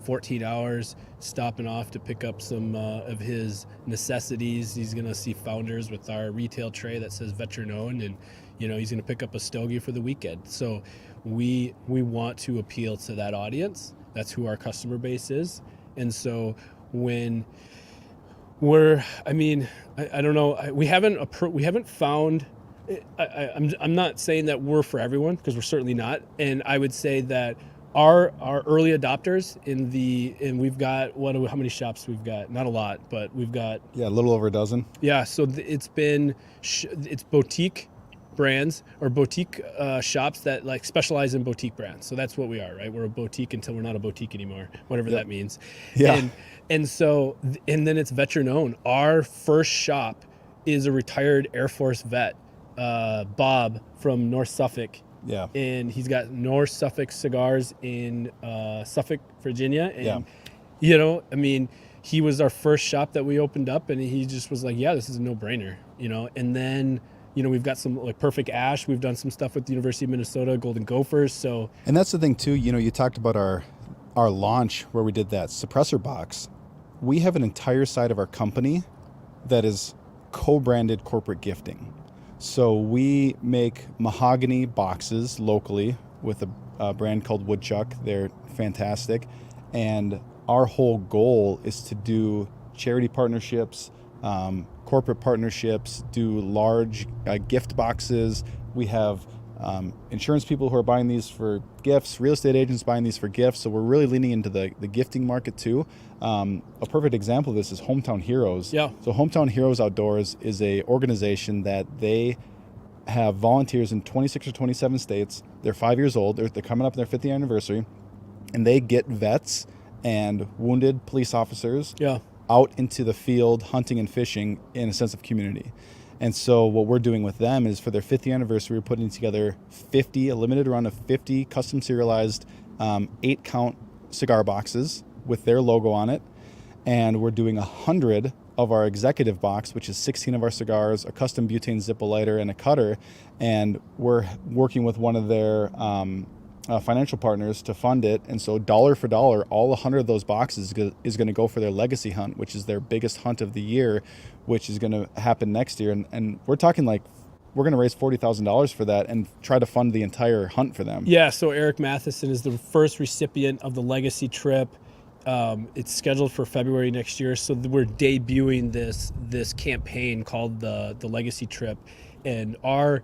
14 hours, stopping off to pick up some of his necessities. He's going to see Founders with our retail tray that says veteran owned, and, he's going to pick up a stogie for the weekend. So we want to appeal to that audience. That's who our customer base is. And so when I don't know, we haven't found, I'm not saying that we're for everyone, because we're certainly not. And I would say that our early adopters and we've got, how many shops we've got? Not a lot, but we've got, a little over a dozen. Yeah. So it's boutique brands or boutique shops that like specialize in boutique brands. So that's what we are, right? We're a boutique until we're not a boutique anymore, whatever that means. Yeah. And then it's veteran owned. Our first shop is a retired Air Force vet, Bob from North Suffolk. Yeah. And he's got North Suffolk Cigars in Suffolk, Virginia. And, he was our first shop that we opened up, and he just was like, yeah, this is a no-brainer, And then, we've got some like Perfect Ash. We've done some stuff with the University of Minnesota, Golden Gophers. So, and that's the thing too, you talked about our launch where we did that suppressor box. We have an entire side of our company that is co-branded corporate gifting. So we make mahogany boxes locally with a brand called Woodchuck. They're fantastic. And our whole goal is to do charity partnerships, corporate partnerships, do large gift boxes. We have insurance people who are buying these for gifts, real estate agents buying these for gifts. So we're really leaning into the gifting market too. A perfect example of this is Hometown Heroes. Yeah. So Hometown Heroes Outdoors is a organization that they have volunteers in 26 or 27 states. They're 5 years old. They're coming up on their 50th anniversary, and they get vets and wounded police officers out into the field hunting and fishing in a sense of community. And so what we're doing with them is for their 50th anniversary, we're putting together a limited run of 50 custom serialized 8-count cigar boxes with their logo on it. And we're doing 100 of our executive box, which is 16 of our cigars, a custom butane Zippo lighter, and a cutter. And we're working with one of their financial partners to fund it. And so dollar for dollar, all 100 of those boxes is going to go for their legacy hunt, which is their biggest hunt of the year, which is going to happen next year. And we're talking like, we're going to raise $40,000 for that and try to fund the entire hunt for them. Yeah. So Eric Matheson is the first recipient of the legacy trip. It's scheduled for February next year. So we're debuting this campaign called the Legacy Trip, and our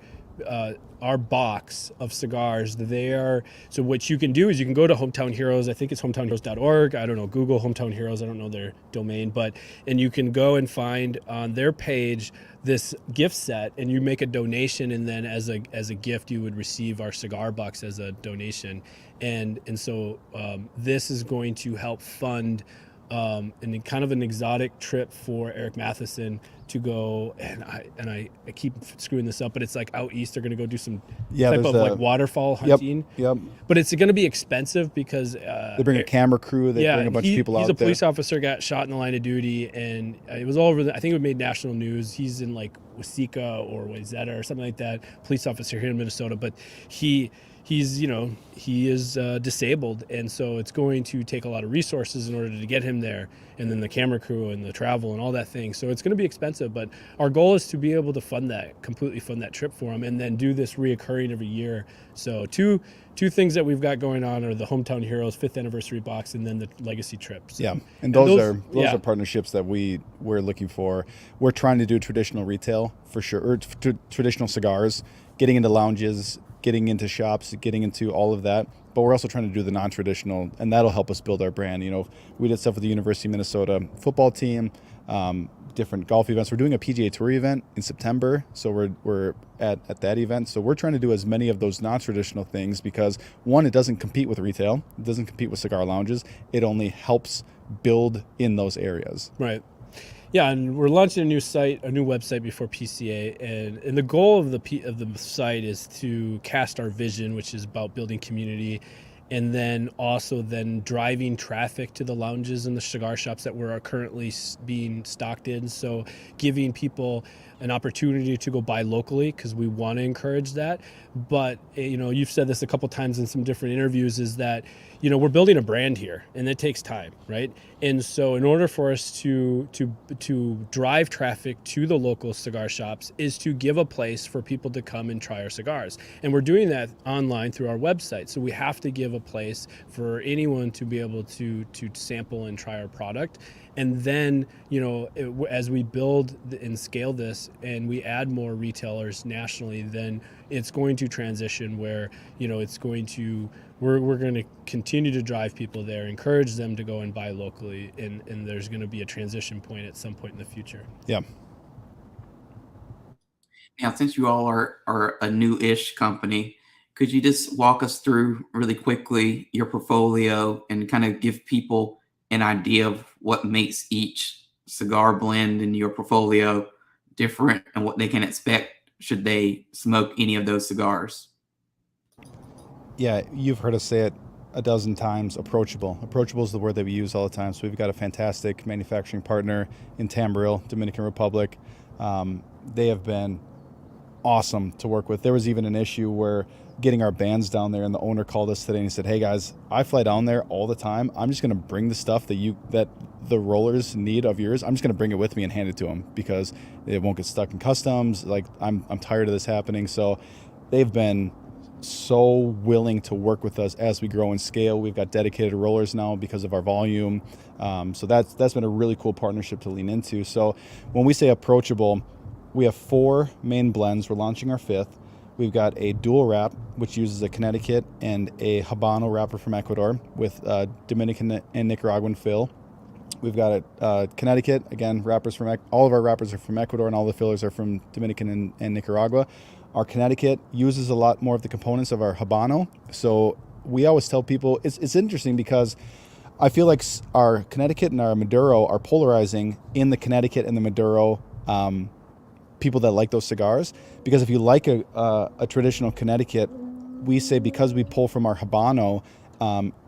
box of cigars, so what you can do is you can go to Hometown Heroes. I think it's hometownheroes.org. I don't know, Google Hometown Heroes. I don't know their domain, and you can go and find on their page this gift set, and you make a donation, and then as a gift you would receive our cigar box as a donation. And so this is going to help fund and kind of an exotic trip for Eric Matheson to go, and I keep screwing this up, but it's like out east. They're going to go do some type of like waterfall hunting. Yep. But it's going to be expensive because they bring a camera crew. They bring a bunch of people out there. He's a police officer, got shot in the line of duty, and it was all over. I think it made national news. He's in like Waseca or Wayzata or something like that. Police officer here in Minnesota, but he is disabled, and so it's going to take a lot of resources in order to get him there, and then the camera crew and the travel and all that thing. So it's going to be expensive, but our goal is to be able to completely fund that trip for him, and then do this reoccurring every year. So two things that we've got going on are the Hometown Heroes 5th anniversary box, and then the legacy trips. Yeah, and those are partnerships that we're looking for. We're trying to do traditional retail for sure, or traditional cigars, getting into lounges, getting into shops, getting into all of that. But we're also trying to do the non-traditional, and that'll help us build our brand. We did stuff with the University of Minnesota football team, different golf events. We're doing a PGA Tour event in September, so we're at that event. So we're trying to do as many of those non-traditional things because, one, it doesn't compete with retail. It doesn't compete with cigar lounges. It only helps build in those areas. Right. Yeah, and we're launching a new website before PCA, and the goal of the site is to cast our vision, which is about building community, and then also driving traffic to the lounges and the cigar shops that we're currently being stocked in. So giving people an opportunity to go buy locally, because we want to encourage that. But you've said this a couple times in some different interviews, is that we're building a brand here, and it takes time, right? And so in order for us to drive traffic to the local cigar shops is to give a place for people to come and try our cigars. And we're doing that online through our website. So we have to give a place for anyone to be able to sample and try our product. And then, as we build and scale this and we add more retailers nationally, then it's going to transition where, we're going to continue to drive people there, encourage them to go and buy locally, and there's going to be a transition point at some point in the future. Yeah. Now, since you all are a new-ish company, could you just walk us through really quickly your portfolio and kind of give people an idea of what makes each cigar blend in your portfolio different and what they can expect should they smoke any of those cigars? Yeah, you've heard us say it a dozen times, approachable. Approachable is the word that we use all the time. So we've got a fantastic manufacturing partner in Tamboril, Dominican Republic. They have been awesome to work with. There was even an issue where getting our bands down there, and the owner called us today and he said, "Hey guys, I fly down there all the time. I'm just going to bring the stuff that the rollers need of yours. I'm just going to bring it with me and hand it to them because it won't get stuck in customs. Like I'm tired of this happening." So they've been so willing to work with us as we grow and scale. We've got dedicated rollers now because of our volume. So that's been a really cool partnership to lean into. So when we say approachable, we have 4 main blends. We're launching our 5th. We've got a dual wrap, which uses a Connecticut and a Habano wrapper from Ecuador with Dominican and Nicaraguan fill. We've got a Connecticut, again, wrappers from all of our wrappers are from Ecuador, and all the fillers are from Dominican and Nicaragua. Our Connecticut uses a lot more of the components of our Habano. So we always tell people, it's interesting because I feel like our Connecticut and our Maduro are polarizing in the Connecticut and the Maduro people that like those cigars. Because if you like a traditional Connecticut, we say because we pull from our Habano,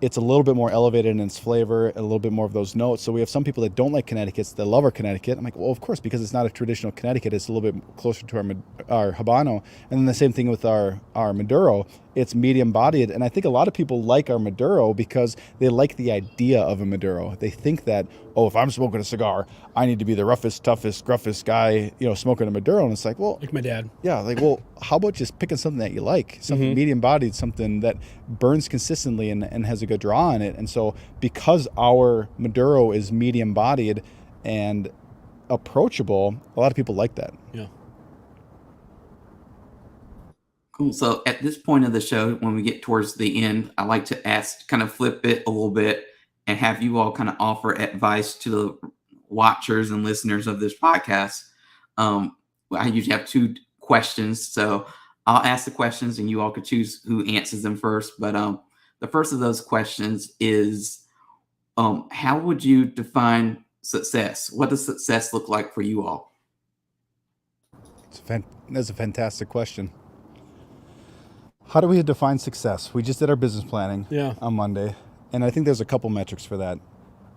it's a little bit more elevated in its flavor, a little bit more of those notes. So we have some people that don't like Connecticut's that love our Connecticut. I'm like, well, of course, because it's not a traditional Connecticut, it's a little bit closer to our Habano. And then the same thing with our Maduro. It's medium bodied. And I think a lot of people like our Maduro because they like the idea of a Maduro. They think that, oh, if I'm smoking a cigar, I need to be the roughest, toughest, gruffest guy, smoking a Maduro. And it's like, well, like my dad. Yeah. Like, well, how about just picking something that you like, something medium bodied, something that burns consistently and has a good draw on it. And so because our Maduro is medium bodied and approachable, a lot of people like that. Yeah. Cool. So at this point of the show, when we get towards the end, I like to kind of flip it a little bit and have you all kind of offer advice to the watchers and listeners of this podcast. I usually have 2 questions, so I'll ask the questions and you all could choose who answers them first. But the first of those questions is, how would you define success? What does success look like for you all? That's a fantastic question. How do we define success? We just did our business planning on Monday, and I think there's a couple metrics for that.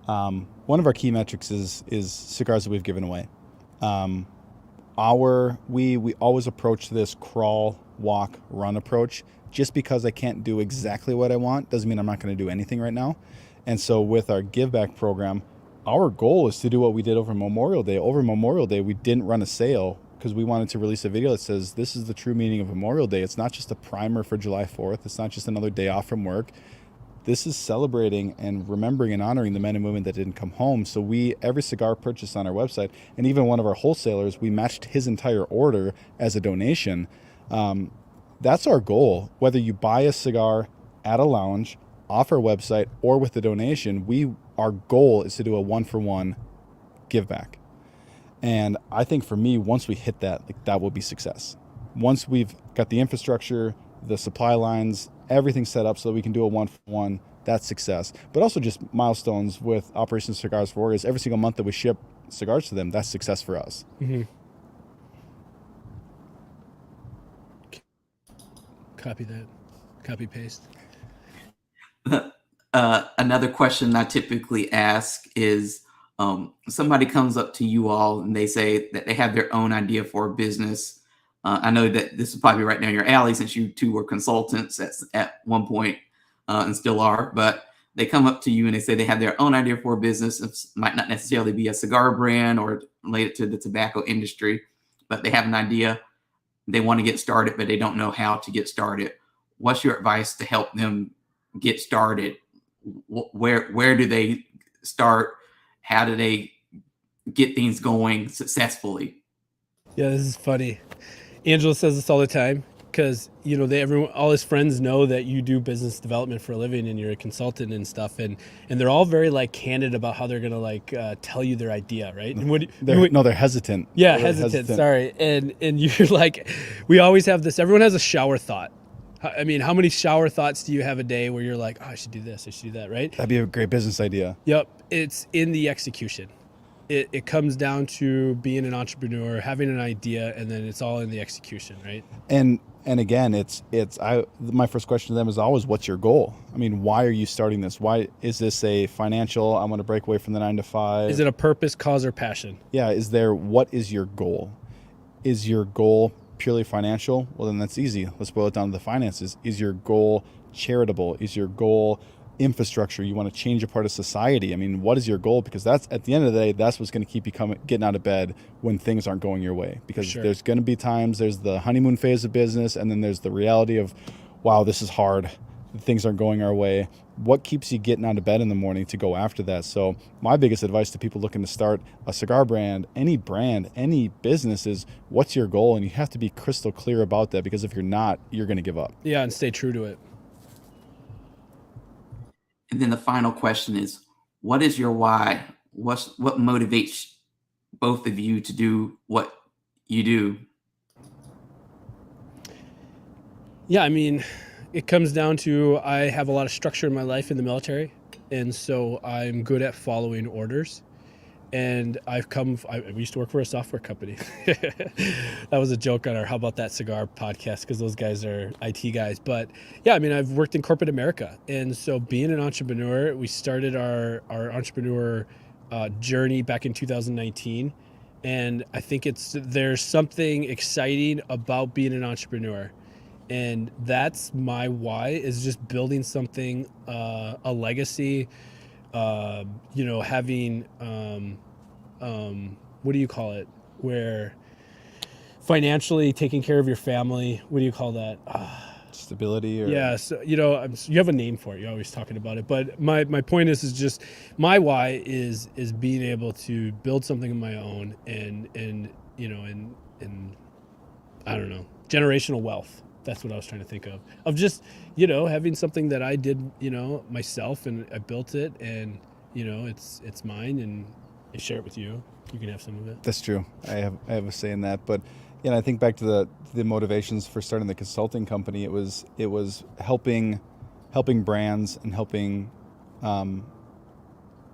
One of our key metrics is cigars that we've given away. We always approach this crawl, walk, run approach. Just because I can't do exactly what I want doesn't mean I'm not going to do anything right now. And so with our give back program, our goal is to do what we did over Memorial Day. Over Memorial Day, we didn't run a sale because we wanted to release a video that says this is the true meaning of Memorial Day. It's not just a primer for July 4th. It's not just another day off from work. This is celebrating and remembering and honoring the men and women that didn't come home. So every cigar purchased on our website, and even one of our wholesalers, we matched his entire order as a donation. That's our goal. Whether you buy a cigar at a lounge, off our website, or with the donation, our goal is to do a 1-for-1 give back. And I think for me, once we hit that, that will be success. Once we've got the infrastructure, the supply lines, everything set up so that we can do a 1-for-1, that's success. But also just milestones with Operation Cigars for Warriors. Every single month that we ship cigars to them, that's success for us. Mm-hmm. Copy that. Copy paste. Another question I typically ask is, somebody comes up to you all and they say that they have their own idea for a business. I know that this is probably right down your alley since you two were consultants at one point and still are, but they come up to you and they say they have their own idea for a business. It might not necessarily be a cigar brand or related to the tobacco industry, but they have an idea. They want to get started, but they don't know how to get started. What's your advice to help them get started? Where do they start? How do they get things going successfully? Yeah, this is funny. Angelo says this all the time because, all his friends know that you do business development for a living and you're a consultant and stuff. And they're all very candid about how they're going to tell you their idea. Right. And they're hesitant. Yeah. Hesitant. Sorry. And you're we always have this, everyone has a shower thought. I mean, how many shower thoughts do you have a day where you're like, oh, I should do this, I should do that, right? That'd be a great business idea. Yep. It's in the execution. It comes down to being an entrepreneur, having an idea, and then it's all in the execution, right? And again, my first question to them is always, what's your goal? I mean, why are you starting this? Why is this a financial, I'm going to break away from the 9 to 5? Is it a purpose, cause, or passion? Yeah. What is your goal? Is your goal purely financial? Well, then that's easy. Let's boil it down to the finances. Is your goal charitable? Is your goal infrastructure? You want to change a part of society? I mean, what is your goal? Because that's, at the end of the day, that's what's going to keep you getting out of bed when things aren't going your way. Because there's going to be times, there's the honeymoon phase of business, and then there's the reality of, wow, this is hard. Things aren't going our way. What keeps you getting out of bed in the morning to go after that? So my biggest advice to people looking to start a cigar brand, any business, is what's your goal? And you have to be crystal clear about that, because if you're not, you're going to give up. Yeah, and stay true to it. And then the final question is, what is your why? What motivates both of you to do what you do? Yeah, I mean, it comes down to, I have a lot of structure in my life in the military, and so I'm good at following orders. And I used to work for a software company. That was a joke on our How About That Cigar podcast, because those guys are IT guys. But yeah, I mean, I've worked in corporate America. And so being an entrepreneur, we started our entrepreneur journey back in 2019. And I think there's something exciting about being an entrepreneur. And that's my why, is just building something, a legacy, having, what do you call it? Where financially taking care of your family, what do you call that? Stability? Or... Yeah. So, you have a name for it. You're always talking about it. But my point is just, my why is being able to build something of my own and I don't know, generational wealth. That's what I was trying to think of just, having something that I did, myself, and I built it, and, it's mine, and I share it with you. You can have some of it. That's true. I have a say in that. But, I think back to the motivations for starting the consulting company. It was helping brands and helping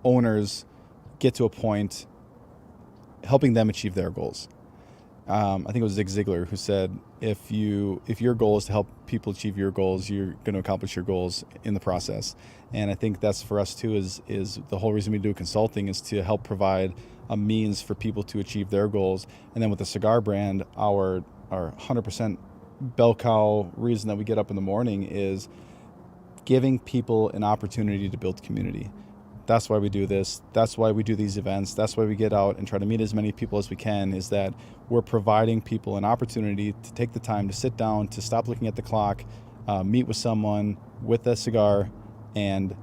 owners get to a point, helping them achieve their goals. I think it was Zig Ziglar who said, if your goal is to help people achieve your goals, you're going to accomplish your goals in the process. And I think that's for us too, is the whole reason we do consulting is to help provide a means for people to achieve their goals. And then with the cigar brand, our 100% bell cow reason that we get up in the morning is giving people an opportunity to build community. That's why we do this. That's why we do these events. That's why we get out and try to meet as many people as we can, is that we're providing people an opportunity to take the time to sit down, to stop looking at the clock, meet with someone with a cigar. And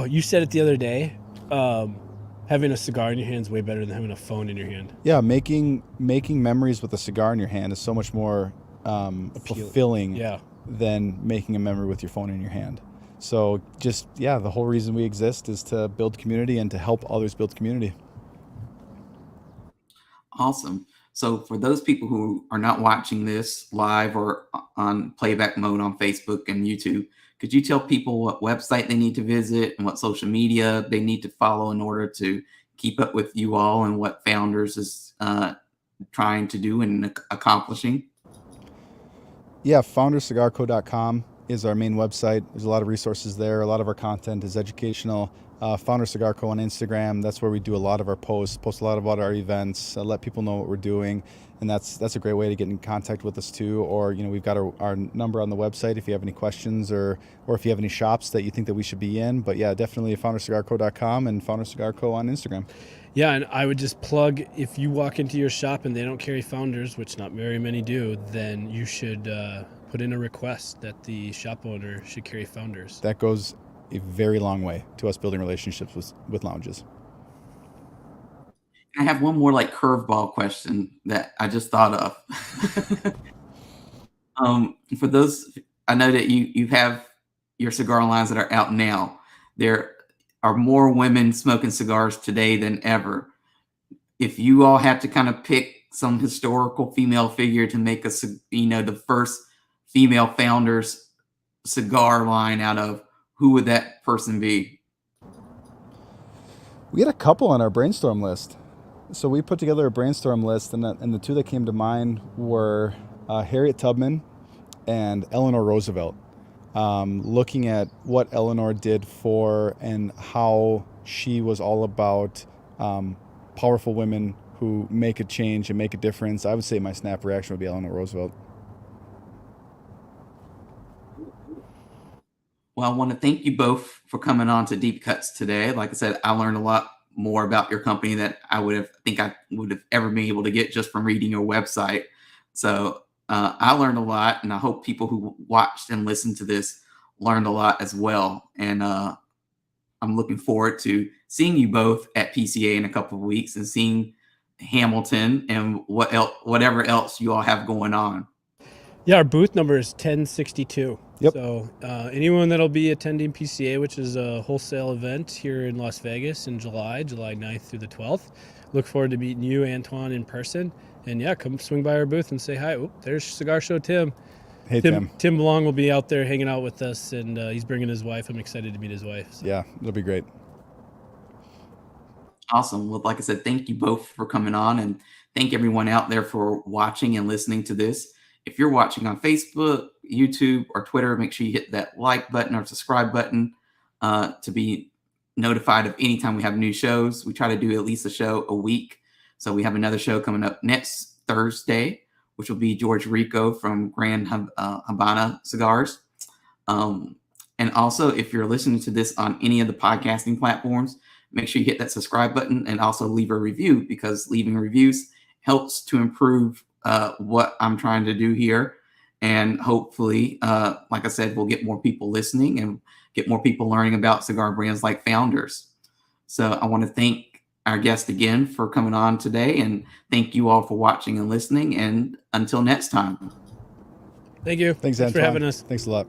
you said it the other day, having a cigar in your hand is way better than having a phone in your hand. Yeah, making memories with a cigar in your hand is so much more fulfilling than making a memory with your phone in your hand. So the whole reason we exist is to build community and to help others build community. Awesome. So for those people who are not watching this live or on playback mode on Facebook and YouTube, could you tell people what website they need to visit and what social media they need to follow in order to keep up with you all and what Founders is trying to do and accomplishing? Yeah, founderscigarco.com is our main website. There's a lot of resources there. A lot of our content is educational. Founders Cigar Co on Instagram, that's where we do a lot of our post a lot about our events, let people know what we're doing. And that's a great way to get in contact with us too. Or, we've got our number on the website if you have any questions or if you have any shops that you think that we should be in. But yeah, definitely founderscigarco.com and Founders Cigar Co on Instagram. Yeah, and I would just plug, if you walk into your shop and they don't carry Founders, which not very many do, then you should put in a request that the shop owner should carry Founders. That goes a very long way to us building relationships with lounges. I have one more curveball question that I just thought of. For those, I know that you have your cigar lines that are out now. There are more women smoking cigars today than ever. If you all had to kind of pick some historical female figure to make the first female Founders cigar line out of, who would that person be? We had a couple on our brainstorm list. So we put together a brainstorm list, and the two that came to mind were Harriet Tubman and Eleanor Roosevelt. Looking at what Eleanor did for and how she was all about powerful women who make a change and make a difference, I would say my snap reaction would be Eleanor Roosevelt. Well, I want to thank you both for coming on to Deep Cuts today. Like I said, I learned a lot more about your company that I would have ever been able to get just from reading your website. So I learned a lot, and I hope people who watched and listened to this learned a lot as well. And I'm looking forward to seeing you both at PCA in a couple of weeks and seeing Hamilton and whatever else you all have going on. Yeah, our booth number is 1062. Yep. So anyone that'll be attending PCA, which is a wholesale event here in Las Vegas in July 9th through the 12th. Look forward to meeting you, Antoine, in person. And yeah, come swing by our booth and say hi. Oh, there's Cigar Show Tim. Hey, Tim. Tim Belong will be out there hanging out with us, and he's bringing his wife. I'm excited to meet his wife. So. Yeah, it'll be great. Awesome. Well, like I said, thank you both for coming on, and thank everyone out there for watching and listening to this. If you're watching on Facebook, YouTube, or Twitter, make sure you hit that like button or subscribe button to be notified of any time we have new shows. We try to do at least a show a week. So we have another show coming up next Thursday, which will be George Rico from Grand Habana Cigars. And also, if you're listening to this on any of the podcasting platforms, make sure you hit that subscribe button and also leave a review, because leaving reviews helps to improve what I'm trying to do here. And hopefully, like I said, we'll get more people listening and get more people learning about cigar brands like Founders. So I want to thank our guest again for coming on today, and thank you all for watching and listening. And until next time. Thank you. Thanks for having us. Thanks a lot.